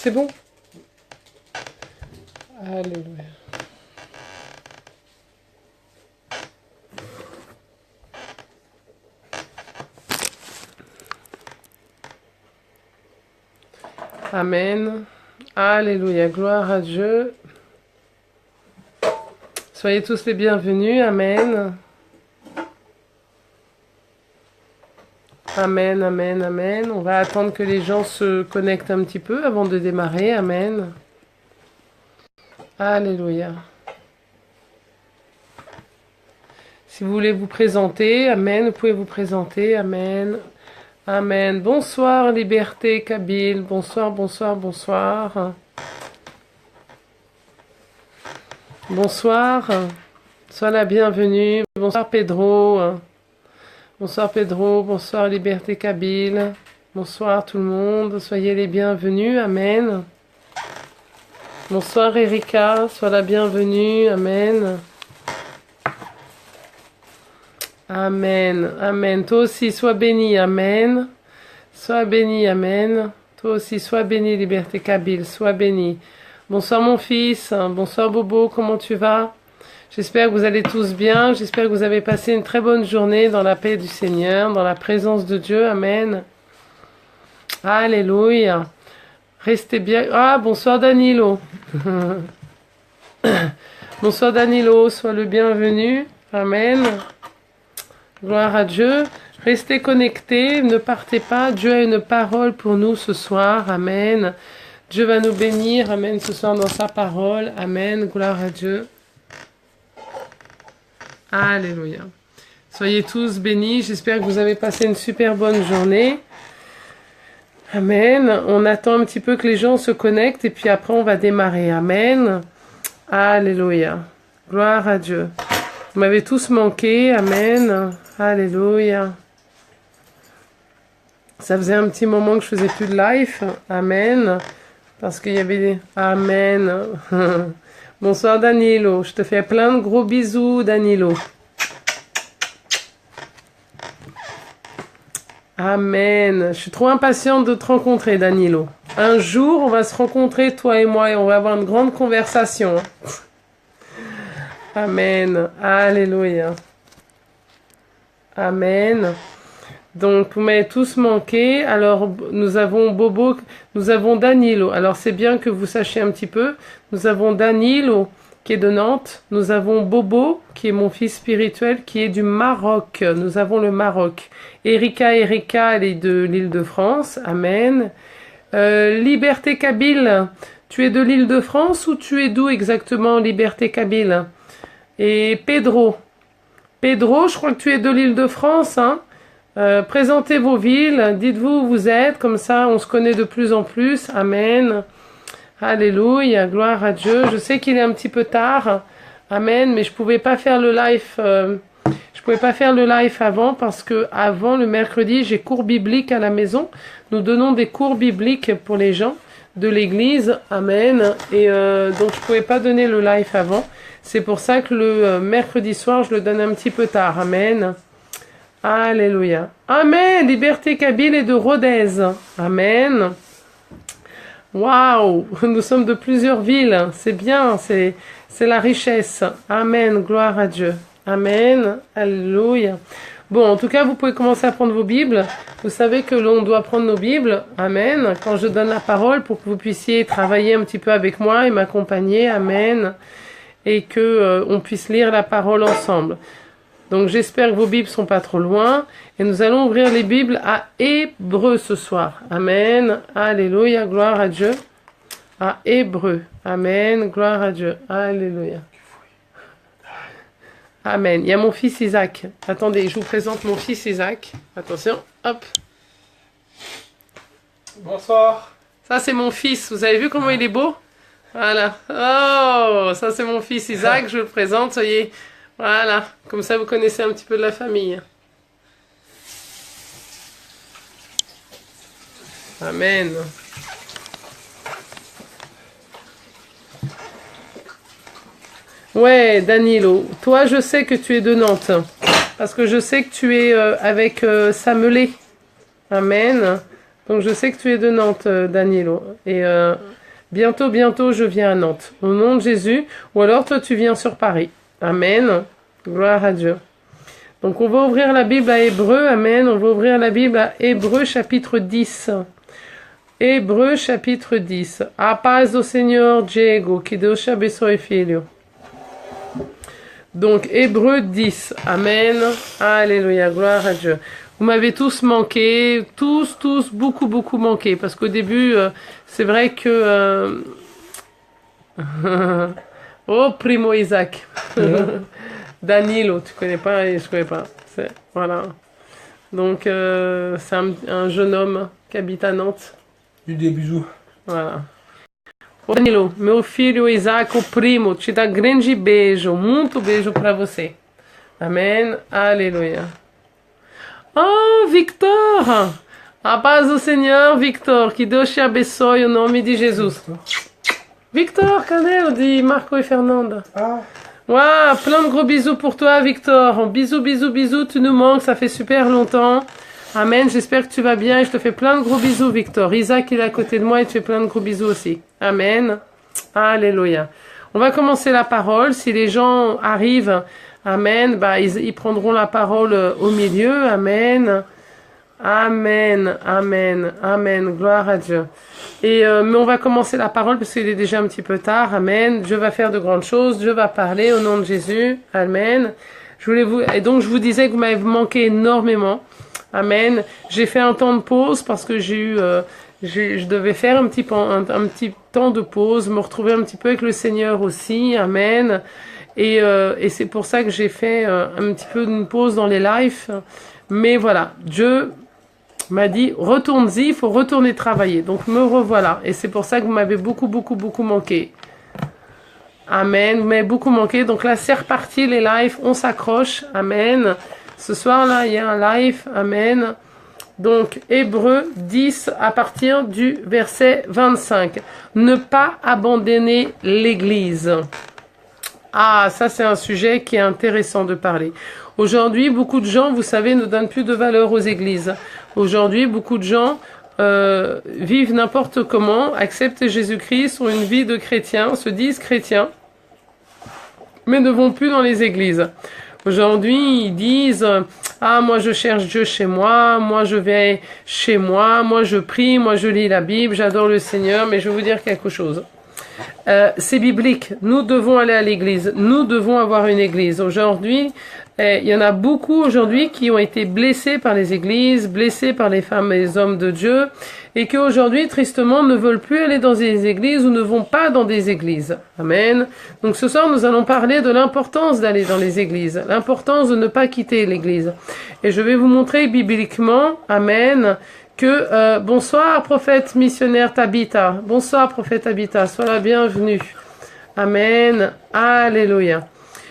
C'est bon? Alléluia. Amen. Alléluia. Gloire à Dieu. Soyez tous les bienvenus. Amen. Amen, amen, amen. On va attendre que les gens se connectent un petit peu avant de démarrer. Amen. Alléluia. Si vous voulez vous présenter, amen, vous pouvez vous présenter. Amen. Amen. Bonsoir, Liberté Kabyle. Bonsoir, bonsoir, bonsoir. Bonsoir. Sois la bienvenue. Bonsoir, Pedro. Bonsoir, Pedro. Bonsoir, Liberté Kabyle. Bonsoir, tout le monde. Soyez les bienvenus. Amen. Bonsoir, Erika. Sois la bienvenue. Amen. Amen, amen. Toi aussi, sois béni, amen. Sois béni, amen. Toi aussi, sois béni, Liberté Kabyle, sois béni. Bonsoir mon fils, bonsoir Bobo, comment tu vas? J'espère que vous allez tous bien, j'espère que vous avez passé une très bonne journée dans la paix du Seigneur, dans la présence de Dieu, amen. Alléluia. Restez bien. Ah, bonsoir Danilo. Bonsoir Danilo, sois le bienvenu, amen. Gloire à Dieu. Restez connectés, ne partez pas. Dieu a une parole pour nous ce soir. Amen. Dieu va nous bénir. Amen. Ce soir dans sa parole. Amen. Gloire à Dieu. Alléluia. Soyez tous bénis. J'espère que vous avez passé une super bonne journée. Amen. On attend un petit peu que les gens se connectent et puis après on va démarrer. Amen. Alléluia. Gloire à Dieu. Vous m'avez tous manqué. Amen. Alléluia. Ça faisait un petit moment que je faisais plus de live. Amen. Parce qu'il y avait des... Amen. Bonsoir Danilo. Je te fais plein de gros bisous Danilo. Amen. Je suis trop impatiente de te rencontrer Danilo. Un jour, on va se rencontrer toi et moi et on va avoir une grande conversation. Amen. Alléluia. Amen. Donc, vous m'avez tous manqué. Alors, nous avons Bobo, nous avons Danilo. Alors, c'est bien que vous sachiez un petit peu. Nous avons Danilo, qui est de Nantes. Nous avons Bobo, qui est mon fils spirituel, qui est du Maroc. Nous avons le Maroc. Erika, elle est de l'Île-de-France. Amen. Liberté Kabyle, tu es de l'Île-de-France ou tu es d'où exactement, Liberté Kabyle? Et Pedro, je crois que tu es de l'Île-de-France, hein. Présentez vos villes, dites-vous où vous êtes, comme ça on se connaît de plus en plus. Amen. Alléluia, gloire à Dieu. Je sais qu'il est un petit peu tard, amen, mais je pouvais pas faire le live. Je pouvais pas faire le live avant parce que avant le mercredi j'ai cours bibliques à la maison. Nous donnons des cours bibliques pour les gens de l'église, amen. Et donc je pouvais pas donner le live avant. C'est pour ça que le mercredi soir, je le donne un petit peu tard. Amen. Alléluia. Amen. Liberté Kabyle et de Rodez. Amen. Waouh. Nous sommes de plusieurs villes. C'est bien. C'est la richesse. Amen. Gloire à Dieu. Amen. Alléluia. Bon, en tout cas, vous pouvez commencer à prendre vos Bibles. Vous savez que l'on doit prendre nos Bibles. Amen. Quand je donne la parole pour que vous puissiez travailler un petit peu avec moi et m'accompagner. Amen. Et que on puisse lire la parole ensemble. Donc j'espère que vos Bibles sont pas trop loin et nous allons ouvrir les Bibles à Hébreu ce soir. Amen. Alléluia, gloire à Dieu. À Hébreu. Amen, gloire à Dieu. Alléluia. Amen. Il y a mon fils Isaac. Attendez, je vous présente mon fils Isaac. Attention, hop. Bonsoir. Ça c'est mon fils. Vous avez vu comment il est beau? Voilà. Oh, ça c'est mon fils Isaac, je le présente, soyez... Voilà, comme ça vous connaissez un petit peu de la famille. Amen. Ouais, Danilo, toi je sais que tu es de Nantes, parce que je sais que tu es avec Samelé. Amen. Donc je sais que tu es de Nantes, Danilo. Et bientôt, je viens à Nantes. Au nom de Jésus. Ou alors toi, tu viens sur Paris. Amen. Gloire à Dieu. Donc on va ouvrir la Bible à Hébreu. Amen. On va ouvrir la Bible à Hébreu chapitre 10. Hébreu chapitre 10. A paz do Senhor, Diego, que Deus te abençoe, filho. Donc Hébreu 10. Amen. Alléluia. Gloire à Dieu. Vous m'avez tous manqué, tous, beaucoup manqué. Parce qu'au début, c'est vrai que... oh, Primo Isaac. Danilo, tu connais pas et je connais pas. Voilà. Donc, c'est un jeune homme qui habite à Nantes. Des bisous. Voilà. Ô Danilo, meu filho Isaac, o primo, te dá grande beijo. Muito beijo pra você. Amen. Alléluia. Oh, Victor! A paz do Senhor, Victor. Que Deus te abençoe, au nom de Jesus. Victor, cadê o de Marco et Fernanda? Ah, Waouh, plein de gros bisous pour toi, Victor. Bisous, tu nous manques, ça fait super longtemps. Amen, j'espère que tu vas bien et je te fais plein de gros bisous, Victor. Isaac, il est à côté de moi et tu fais plein de gros bisous aussi. Amen. Alléluia. On va commencer la parole. Si les gens arrivent... Amen. Bah, ils prendront la parole au milieu. Amen. Amen. Gloire à Dieu. Et mais on va commencer la parole parce qu'il est déjà un petit peu tard. Amen. Dieu va faire de grandes choses. Dieu va parler au nom de Jésus. Amen. Et donc je vous disais que vous m'avez manqué énormément. Amen. J'ai fait un temps de pause parce que je devais faire un petit temps de pause, me retrouver un petit peu avec le Seigneur aussi. Amen. Et c'est pour ça que j'ai fait un petit peu d'une pause dans les lives. Mais voilà, Dieu m'a dit, retourne-y, il faut retourner travailler. Donc me revoilà. Et c'est pour ça que vous m'avez beaucoup manqué. Amen, vous m'avez beaucoup manqué. Donc là, c'est reparti les lives, on s'accroche. Amen. Ce soir-là, il y a un live. Amen. Donc, Hébreu 10 à partir du verset 25. Ne pas abandonner l'Église. Ah, ça c'est un sujet qui est intéressant de parler. Aujourd'hui, beaucoup de gens, vous savez, ne donnent plus de valeur aux églises. Aujourd'hui, beaucoup de gens vivent n'importe comment, acceptent Jésus-Christ, ont une vie de chrétien, se disent chrétiens, mais ne vont plus dans les églises. Aujourd'hui, ils disent « Ah, moi je cherche Dieu chez moi je vais chez moi je prie, moi je lis la Bible, j'adore le Seigneur, mais je vais vous dire quelque chose. » c'est biblique. Nous devons aller à l'église. Nous devons avoir une église. Aujourd'hui, il y en a beaucoup aujourd'hui qui ont été blessés par les églises, blessés par les femmes et les hommes de Dieu, et qui aujourd'hui, tristement, ne veulent plus aller dans des églises ou ne vont pas dans des églises. Amen. Donc ce soir, nous allons parler de l'importance d'aller dans les églises, l'importance de ne pas quitter l'église. Et je vais vous montrer bibliquement, amen, que bonsoir prophète missionnaire Tabitha, bonsoir prophète Tabitha, sois la bienvenue. Amen, alléluia.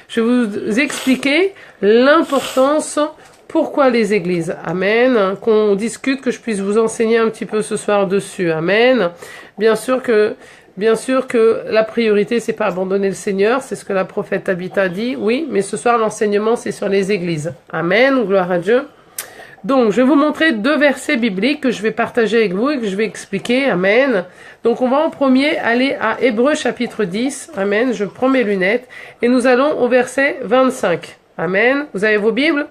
Je vais vous expliquer l'importance, pourquoi les églises, amen, qu'on discute, que je puisse vous enseigner un petit peu ce soir dessus, amen. Bien sûr que la priorité c'est pas abandonner le Seigneur, c'est ce que la prophète Tabitha dit, oui, mais ce soir l'enseignement c'est sur les églises, amen, gloire à Dieu. Donc, je vais vous montrer 2 versets bibliques que je vais partager avec vous et que je vais expliquer. Amen. Donc, on va en premier aller à Hébreu chapitre 10. Amen. Je prends mes lunettes. Et nous allons au verset 25. Amen. Vous avez vos Bibles?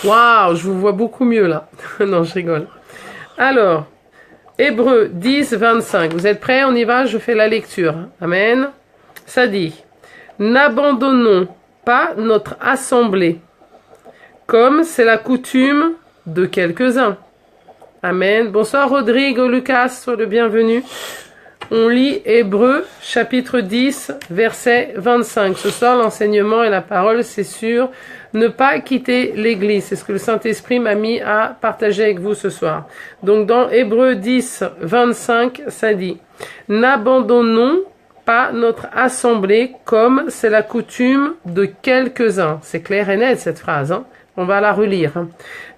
Waouh, je vous vois beaucoup mieux là. Non, je rigole. Alors, Hébreu 10, 25. Vous êtes prêts? On y va? Je fais la lecture. Amen. Ça dit, n'abandonnons pas notre assemblée, comme c'est la coutume de quelques-uns. Amen. Bonsoir Rodrigue, Lucas, sois le bienvenu. On lit Hébreu, chapitre 10, verset 25. Ce soir, l'enseignement et la parole, c'est sur ne pas quitter l'église. C'est ce que le Saint-Esprit m'a mis à partager avec vous ce soir. Donc, dans Hébreu 10, 25, ça dit « N'abandonnons pas notre assemblée comme c'est la coutume de quelques-uns. » C'est clair et net cette phrase, hein. On va la relire.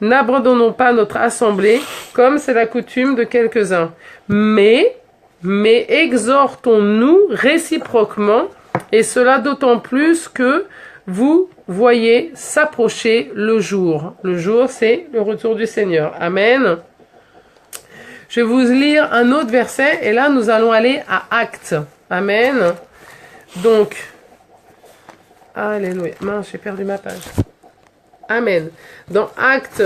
N'abandonnons pas notre assemblée comme c'est la coutume de quelques-uns. Mais exhortons-nous réciproquement, et cela d'autant plus que vous voyez s'approcher le jour. Le jour, c'est le retour du Seigneur. Amen. Je vais vous lire un autre verset et là nous allons aller à Actes. Amen. Donc, alléluia. Mince, j'ai perdu ma page. Amen. Dans Actes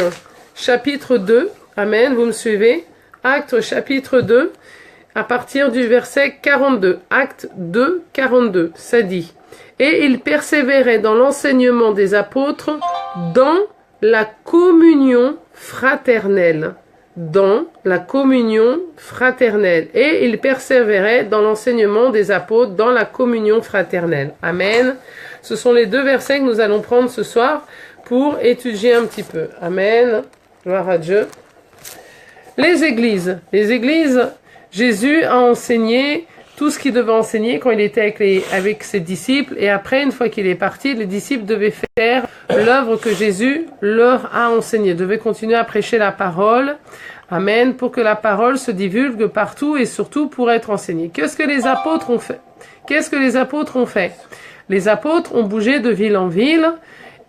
chapitre 2, amen, vous me suivez? Actes chapitre 2, à partir du verset 42. Actes 2, 42, ça dit: et il persévérait dans l'enseignement des apôtres, dans la communion fraternelle. Dans la communion fraternelle. Et il persévérait dans l'enseignement des apôtres, dans la communion fraternelle. Amen. Ce sont les deux versets que nous allons prendre ce soir pour étudier un petit peu. Amen. Gloire à Dieu. Les églises. Les églises, Jésus a enseigné tout ce qu'il devait enseigner quand il était avec ses disciples. Et après, une fois qu'il est parti, les disciples devaient faire l'œuvre que Jésus leur a enseignée. Devaient continuer à prêcher la parole. Amen. Pour que la parole se divulgue partout et surtout pour être enseignée. Qu'est-ce que les apôtres ont fait? Qu'est-ce que les apôtres ont fait? Les apôtres ont bougé de ville en ville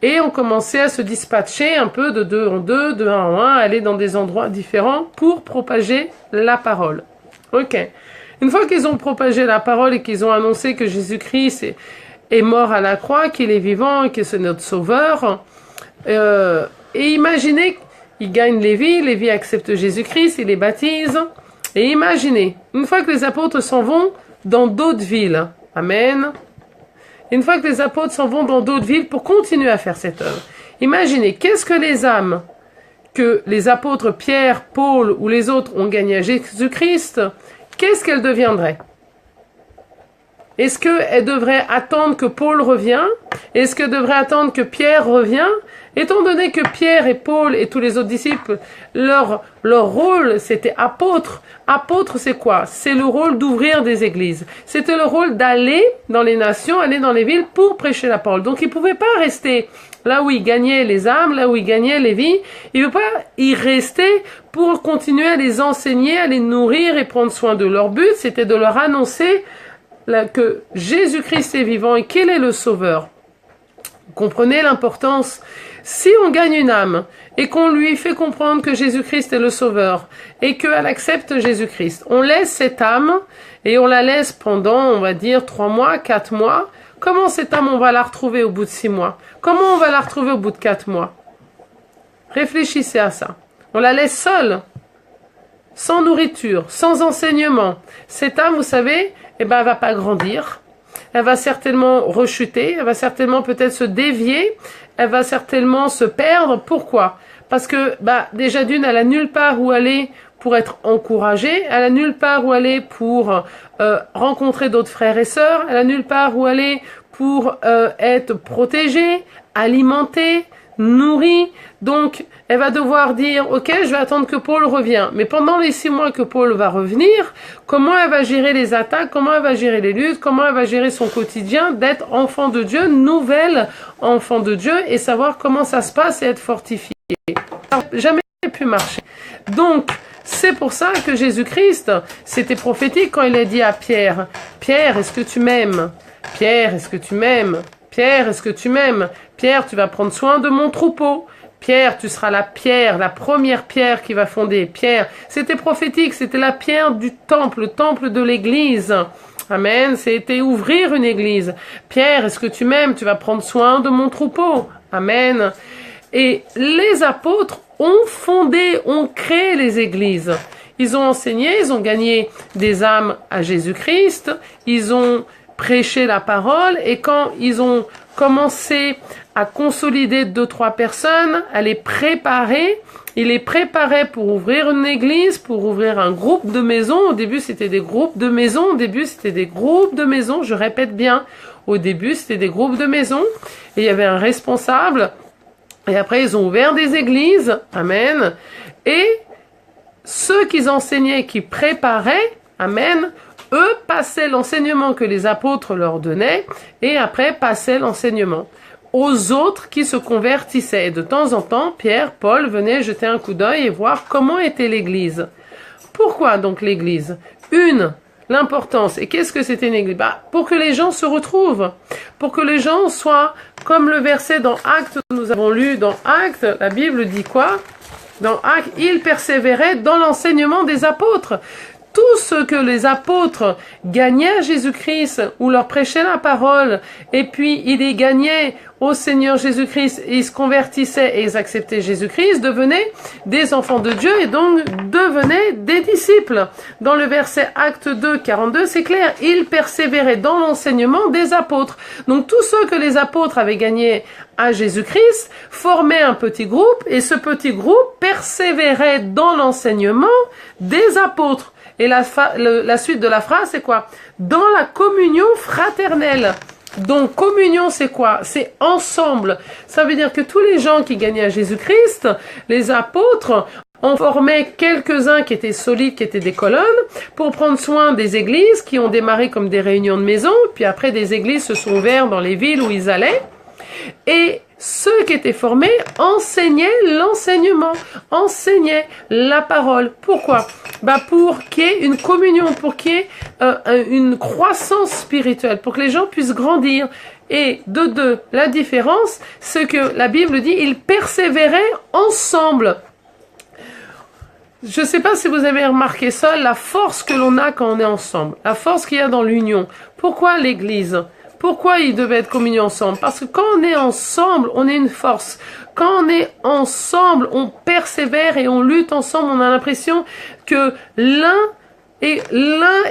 et ont commencé à se dispatcher un peu de deux en deux, de un en un, aller dans des endroits différents pour propager la parole. Ok. Une fois qu'ils ont propagé la parole et qu'ils ont annoncé que Jésus-Christ est mort à la croix, qu'il est vivant et que c'est notre sauveur, et imaginez, ils gagnent Lévi, Lévi accepte Jésus-Christ, il les baptise, et imaginez, une fois que les apôtres s'en vont dans d'autres villes, amen, une fois que les apôtres s'en vont dans d'autres villes pour continuer à faire cette œuvre, imaginez, qu'est-ce que les âmes que les apôtres Pierre, Paul ou les autres ont gagné à Jésus-Christ, qu'est-ce qu'elles deviendraient? Est-ce qu'elles devraient attendre que Paul revienne? Est-ce qu'elles devraient attendre que Pierre revienne? Étant donné que Pierre et Paul et tous les autres disciples, leur rôle, c'était apôtre. Apôtre, c'est quoi? C'est le rôle d'ouvrir des églises. C'était le rôle d'aller dans les nations, aller dans les villes pour prêcher la parole. Donc, ils ne pouvaient pas rester là où ils gagnaient les âmes, là où ils gagnaient les vies. Ils ne pouvaient pas y rester pour continuer à les enseigner, à les nourrir et prendre soin d'eux. Leur but, c'était de leur annoncer que Jésus-Christ est vivant et qu'il est le Sauveur. Vous comprenez l'importance? Si on gagne une âme et qu'on lui fait comprendre que Jésus-Christ est le Sauveur et qu'elle accepte Jésus-Christ, on laisse cette âme et on la laisse pendant, on va dire, 3 mois, 4 mois. Comment cette âme, on va la retrouver au bout de 6 mois? Comment on va la retrouver au bout de 4 mois? Réfléchissez à ça. On la laisse seule, sans nourriture, sans enseignement. Cette âme, vous savez, elle va pas grandir. Elle va certainement rechuter, elle va certainement peut-être se dévier, elle va certainement se perdre. Pourquoi? Parce que déjà d'une, elle a nulle part où aller pour être encouragée, elle a nulle part où aller pour rencontrer d'autres frères et sœurs, elle a nulle part où aller pour être protégée, alimentée, nourrie. Donc, elle va devoir dire, ok, je vais attendre que Paul revienne. Mais pendant les 6 mois que Paul va revenir, comment elle va gérer les attaques, comment elle va gérer les luttes, comment elle va gérer son quotidien d'être enfant de Dieu, nouvelle enfant de Dieu, et savoir comment ça se passe et être fortifié. Ça n'a jamais pu marcher. Donc, c'est pour ça que Jésus-Christ, c'était prophétique quand il a dit à Pierre, Pierre, est-ce que tu m'aimes? Pierre, est-ce que tu m'aimes? Pierre, est-ce que tu m'aimes? Pierre, tu vas prendre soin de mon troupeau. Pierre, tu seras la pierre, la première pierre qui va fonder. Pierre, c'était prophétique, c'était la pierre du temple, le temple de l'église. Amen, c'était ouvrir une église. Pierre, est-ce que tu m'aimes? Tu vas prendre soin de mon troupeau. Amen. Et les apôtres ont fondé, ont créé les églises. Ils ont enseigné, ils ont gagné des âmes à Jésus-Christ, ils ont prêché la parole, et quand ils ont commencé à consolider 2-3 personnes, à les préparer, ils les préparaient pour ouvrir une église, pour ouvrir un groupe de maisons. Au début, c'était des groupes de maisons, je répète bien, au début, c'était des groupes de maisons, et il y avait un responsable, et après, ils ont ouvert des églises, amen, et ceux qu'ils enseignaient, qui préparaient, amen, eux passaient l'enseignement que les apôtres leur donnaient, et après passaient l'enseignement aux autres qui se convertissaient. Et de temps en temps, Pierre, Paul venaient jeter un coup d'œil et voir comment était l'église. Pourquoi donc l'église? L'importance. Et qu'est-ce que c'était une église? Pour que les gens se retrouvent. Pour que les gens soient, comme le verset dans Actes, nous avons lu dans Actes, la Bible dit quoi? Dans Actes, ils persévéraient dans l'enseignement des apôtres. Tout ce que les apôtres gagnaient à Jésus-Christ, ou leur prêchaient la parole, et puis ils les gagnaient au Seigneur Jésus-Christ, ils se convertissaient et ils acceptaient Jésus-Christ, devenaient des enfants de Dieu et donc devenaient des disciples. Dans le verset Acte 2, 42, c'est clair, ils persévéraient dans l'enseignement des apôtres. Donc tous ceux que les apôtres avaient gagnés à Jésus-Christ formaient un petit groupe et ce petit groupe persévérait dans l'enseignement des apôtres. Et la suite de la phrase, c'est quoi? Dans la communion fraternelle. Donc, communion, c'est quoi? C'est ensemble. Ça veut dire que tous les gens qui gagnaient à Jésus-Christ, les apôtres, on formait quelques-uns qui étaient solides, qui étaient des colonnes, pour prendre soin des églises qui ont démarré comme des réunions de maison, puis après des églises se sont ouvertes dans les villes où ils allaient. Et ceux qui étaient formés enseignaient l'enseignement, enseignaient la parole. Pourquoi? Pour qu'il y ait une communion, pour qu'il y ait une croissance spirituelle, pour que les gens puissent grandir. Et de deux, la différence, c'est que la Bible dit, ils persévéraient ensemble. Je ne sais pas si vous avez remarqué ça, la force que l'on a quand on est ensemble, la force qu'il y a dans l'union. Pourquoi l'Église? Pourquoi ils devaient être communiés ensemble? Parce que quand on est ensemble, on est une force. Quand on est ensemble, on persévère et on lutte ensemble. On a l'impression que l'un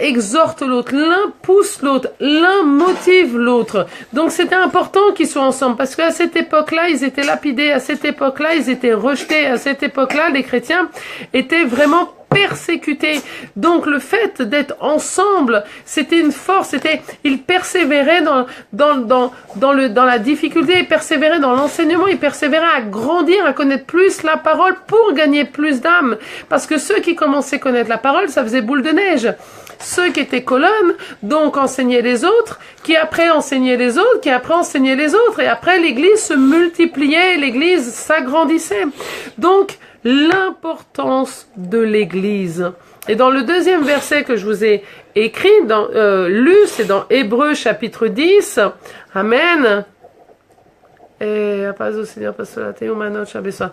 exhorte l'autre, l'un pousse l'autre, l'un motive l'autre. Donc c'était important qu'ils soient ensemble parce qu'à cette époque-là, ils étaient lapidés, à cette époque-là, ils étaient rejetés, à cette époque-là, les chrétiens étaient vraiment persécutés. Donc le fait d'être ensemble, c'était une force, ils persévéraient dans la difficulté, ils persévéraient dans l'enseignement, ils persévéraient à grandir, à connaître plus la parole pour gagner plus d'âmes. Parce que ceux qui commençaient à connaître la parole, ça faisait boule de neige. Ceux qui étaient colonnes, donc enseignaient les autres, qui après enseignaient les autres, qui après enseignaient les autres, et après l'église se multipliait, l'église s'agrandissait. Donc, l'importance de l'église. Et dans le deuxième verset que je vous ai écrit, lu, c'est dans Hébreux chapitre 10. Amen. E a paz do Senhor, pastora, tenha uma noite abençoada.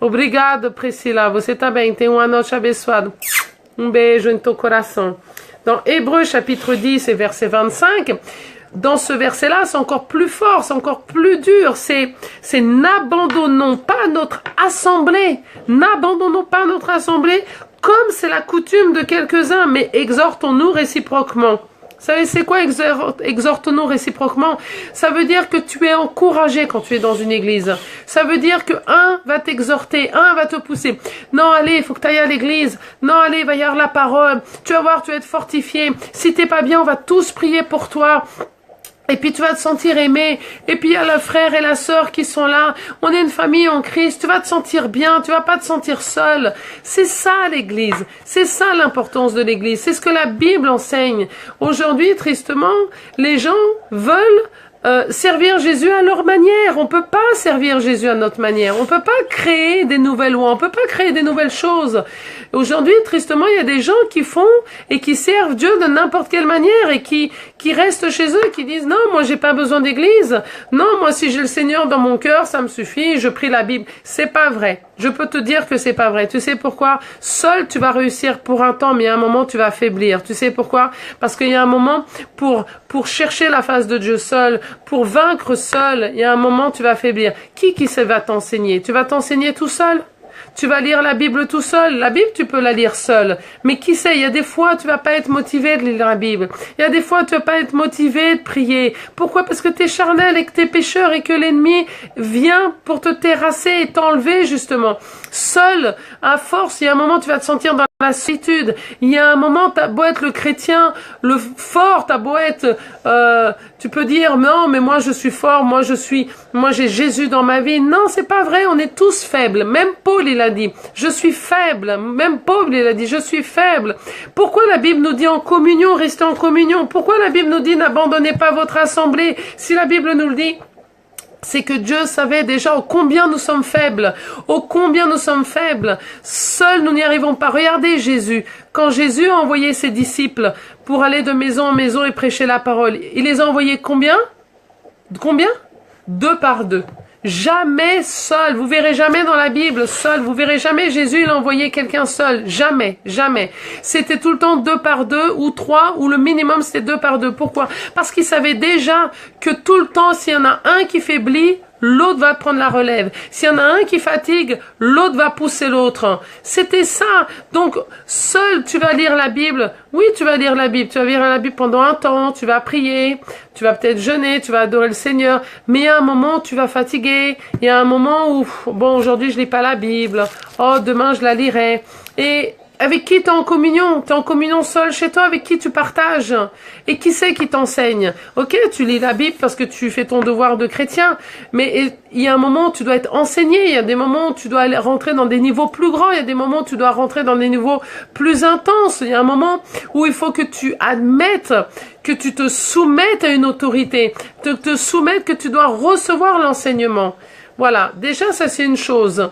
Obrigado, Priscila, você tá bem, tenha uma noite abençoada. Beijo em teu coração. Dans Hébreux chapitre 10 et verset 25, dans ce verset-là, c'est encore plus fort, c'est encore plus dur. C'est n'abandonnons pas notre assemblée. N'abandonnons pas notre assemblée comme c'est la coutume de quelques-uns, mais exhortons-nous réciproquement. Vous savez, c'est quoi exhortons-nous réciproquement? Ça veut dire que tu es encouragé quand tu es dans une église. Ça veut dire que un va t'exhorter, un va te pousser. Non, allez, il faut que tu ailles à l'église. Non, allez, va y avoir la parole. Tu vas voir, tu vas être fortifié. Si t'es pas bien, on va tous prier pour toi. Et puis tu vas te sentir aimé. Et puis il y a le frère et la sœur qui sont là. On est une famille en Christ. Tu vas te sentir bien. Tu vas pas te sentir seul. C'est ça l'église. C'est ça l'importance de l'église. C'est ce que la Bible enseigne. Aujourd'hui, tristement, les gens veulent servir Jésus à leur manière. On peut pas servir Jésus à notre manière. On peut pas créer des nouvelles lois. On peut pas créer des nouvelles choses. Aujourd'hui, tristement, il y a des gens qui font et qui servent Dieu de n'importe quelle manière et qui restent chez eux, qui disent non, moi j'ai pas besoin d'église. Non, moi si j'ai le Seigneur dans mon cœur, ça me suffit, je prie la Bible. C'est pas vrai. Je peux te dire que c'est pas vrai. Tu sais pourquoi? Seul tu vas réussir pour un temps, mais il y a un moment tu vas faiblir. Tu sais pourquoi? Parce qu'il y a un moment pour chercher la face de Dieu seul, pour vaincre seul, il y a un moment tu vas faiblir. Qui va t'enseigner? Tu vas t'enseigner tout seul? Tu vas lire la Bible tout seul. La Bible, tu peux la lire seule. Mais qui sait, il y a des fois, tu vas pas être motivé de lire la Bible. Il y a des fois, tu vas pas être motivé de prier. Pourquoi? Parce que tu es charnel et que tu es pécheur et que l'ennemi vient pour te terrasser et t'enlever, justement. Seul, à force, il y a un moment, tu vas te sentir dans la solitude. Il y a un moment, t'as beau être le chrétien, le fort, t'as beau être, tu peux dire, non, mais moi je suis fort, moi j'ai Jésus dans ma vie. Non, c'est pas vrai, on est tous faibles. Même Paul, il a dit, je suis faible. Même Paul, il a dit, je suis faible. Pourquoi la Bible nous dit en communion, restez en communion? Pourquoi la Bible nous dit, n'abandonnez pas votre assemblée? Si la Bible nous le dit, c'est que Dieu savait déjà ô combien nous sommes faibles, ô combien nous sommes faibles. Seuls nous n'y arrivons pas. Regardez Jésus. Quand Jésus a envoyé ses disciples pour aller de maison en maison et prêcher la parole, il les a envoyés combien? Combien? 2 par 2. Jamais seul. Vous verrez jamais dans la Bible seul. Vous verrez jamais Jésus, il a envoyé quelqu'un seul. Jamais, jamais. C'était tout le temps 2 par 2 ou 3 ou le minimum c'était 2 par 2. Pourquoi? Parce qu'il savait déjà que tout le temps, s'il y en a un qui faiblit, l'autre va prendre la relève. S'il y en a un qui fatigue, l'autre va pousser l'autre. C'était ça. Donc, seul, tu vas lire la Bible. Oui, tu vas lire la Bible. Tu vas lire la Bible pendant un temps. Tu vas prier. Tu vas peut-être jeûner. Tu vas adorer le Seigneur. Mais il y a un moment où tu vas fatiguer. Il y a un moment où, bon, aujourd'hui, je lis pas la Bible. Oh, demain, je la lirai. Et avec qui tu es en communion? Tu es en communion seul chez toi? Avec qui tu partages? Et qui c'est qui t'enseigne? Ok, tu lis la Bible parce que tu fais ton devoir de chrétien, mais il y a un moment où tu dois être enseigné, il y a des moments où tu dois aller rentrer dans des niveaux plus grands, il y a des moments où tu dois rentrer dans des niveaux plus intenses, il y a un moment où il faut que tu admettes que tu te soumettes à une autorité, te soumettes que tu dois recevoir l'enseignement. Voilà, déjà ça c'est une chose.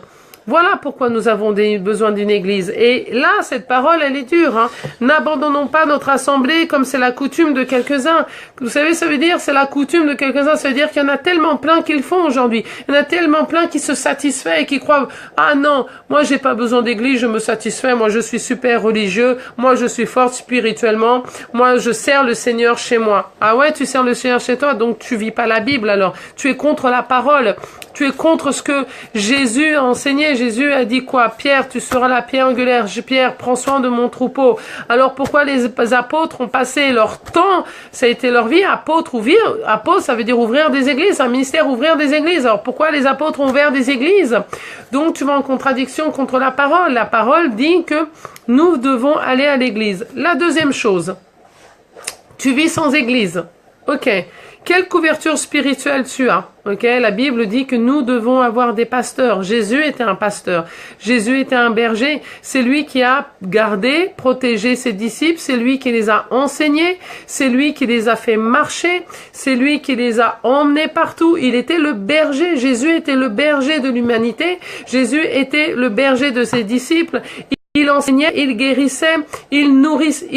Voilà pourquoi nous avons besoin d'une église. Et là, cette parole, elle est dure. Hein. N'abandonnons pas notre assemblée comme c'est la coutume de quelques-uns. Vous savez, ça veut dire, c'est la coutume de quelques-uns. Ça veut dire qu'il y en a tellement plein qui le font aujourd'hui. Il y en a tellement plein qui se satisfait et qui croient, ah non, moi j'ai pas besoin d'église, je me satisfais, moi je suis super religieux, moi je suis forte spirituellement, moi je sers le Seigneur chez moi. Ah ouais, tu sers le Seigneur chez toi, donc tu vis pas la Bible alors. Tu es contre la parole. Tu es contre ce que Jésus a enseigné. Jésus a dit quoi? Pierre, tu seras la pierre angulaire. Pierre, prends soin de mon troupeau. Alors pourquoi les apôtres ont passé leur temps, ça a été leur vie, apôtre, ça veut dire ouvrir des églises, un ministère ouvrir des églises. Alors pourquoi les apôtres ont ouvert des églises? Donc tu vas en contradiction contre la parole. La parole dit que nous devons aller à l'église. La deuxième chose, tu vis sans église. Ok. Quelle couverture spirituelle tu as? Ok, la Bible dit que nous devons avoir des pasteurs. Jésus était un pasteur. Jésus était un berger. C'est lui qui a gardé, protégé ses disciples. C'est lui qui les a enseignés. C'est lui qui les a fait marcher. C'est lui qui les a emmenés partout. Il était le berger. Jésus était le berger de l'humanité. Jésus était le berger de ses disciples. Il enseignait, il guérissait, il nourrissait,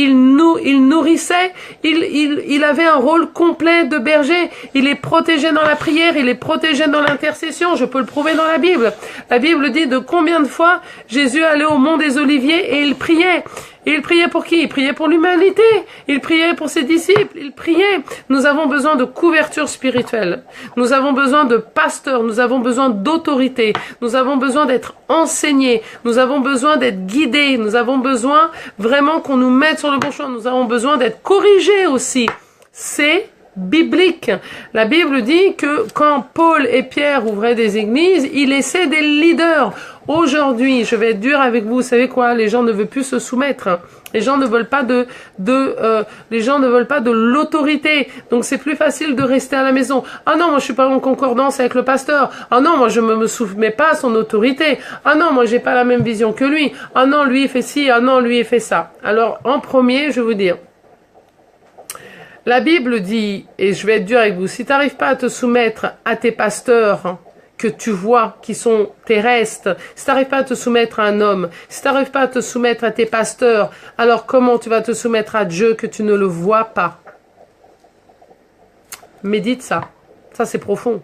il avait un rôle complet de berger. Il est protégé dans la prière, il est protégé dans l'intercession. Je peux le prouver dans la Bible. La Bible dit de combien de fois Jésus allait au mont des Oliviers et il priait. Et il priait pour qui? Il priait pour l'humanité. Il priait pour ses disciples. Il priait. Nous avons besoin de couverture spirituelle. Nous avons besoin de pasteurs. Nous avons besoin d'autorité. Nous avons besoin d'être enseignés. Nous avons besoin d'être guidés. Nous avons besoin vraiment qu'on nous mette sur le bon chemin. Nous avons besoin d'être corrigés aussi. C'est biblique. La Bible dit que quand Paul et Pierre ouvraient des églises, ils laissaient des leaders. Aujourd'hui, je vais être dur avec vous. Vous savez quoi? Les gens ne veulent plus se soumettre. Les gens ne veulent pas les gens ne veulent pas de l'autorité. Donc c'est plus facile de rester à la maison. Ah non, moi je suis pas en concordance avec le pasteur. Ah non, moi je me soumets pas à son autorité. Ah non, moi j'ai pas la même vision que lui. Ah non, lui il fait ci. Ah non, lui il fait ça. Alors en premier, je vais vous dire. La Bible dit, et je vais être dur avec vous, si tu n'arrives pas à te soumettre à tes pasteurs que tu vois, qui sont terrestres, si tu n'arrives pas à te soumettre à un homme, si tu n'arrives pas à te soumettre à tes pasteurs, alors comment tu vas te soumettre à Dieu que tu ne le vois pas? Médite ça. Ça, c'est profond.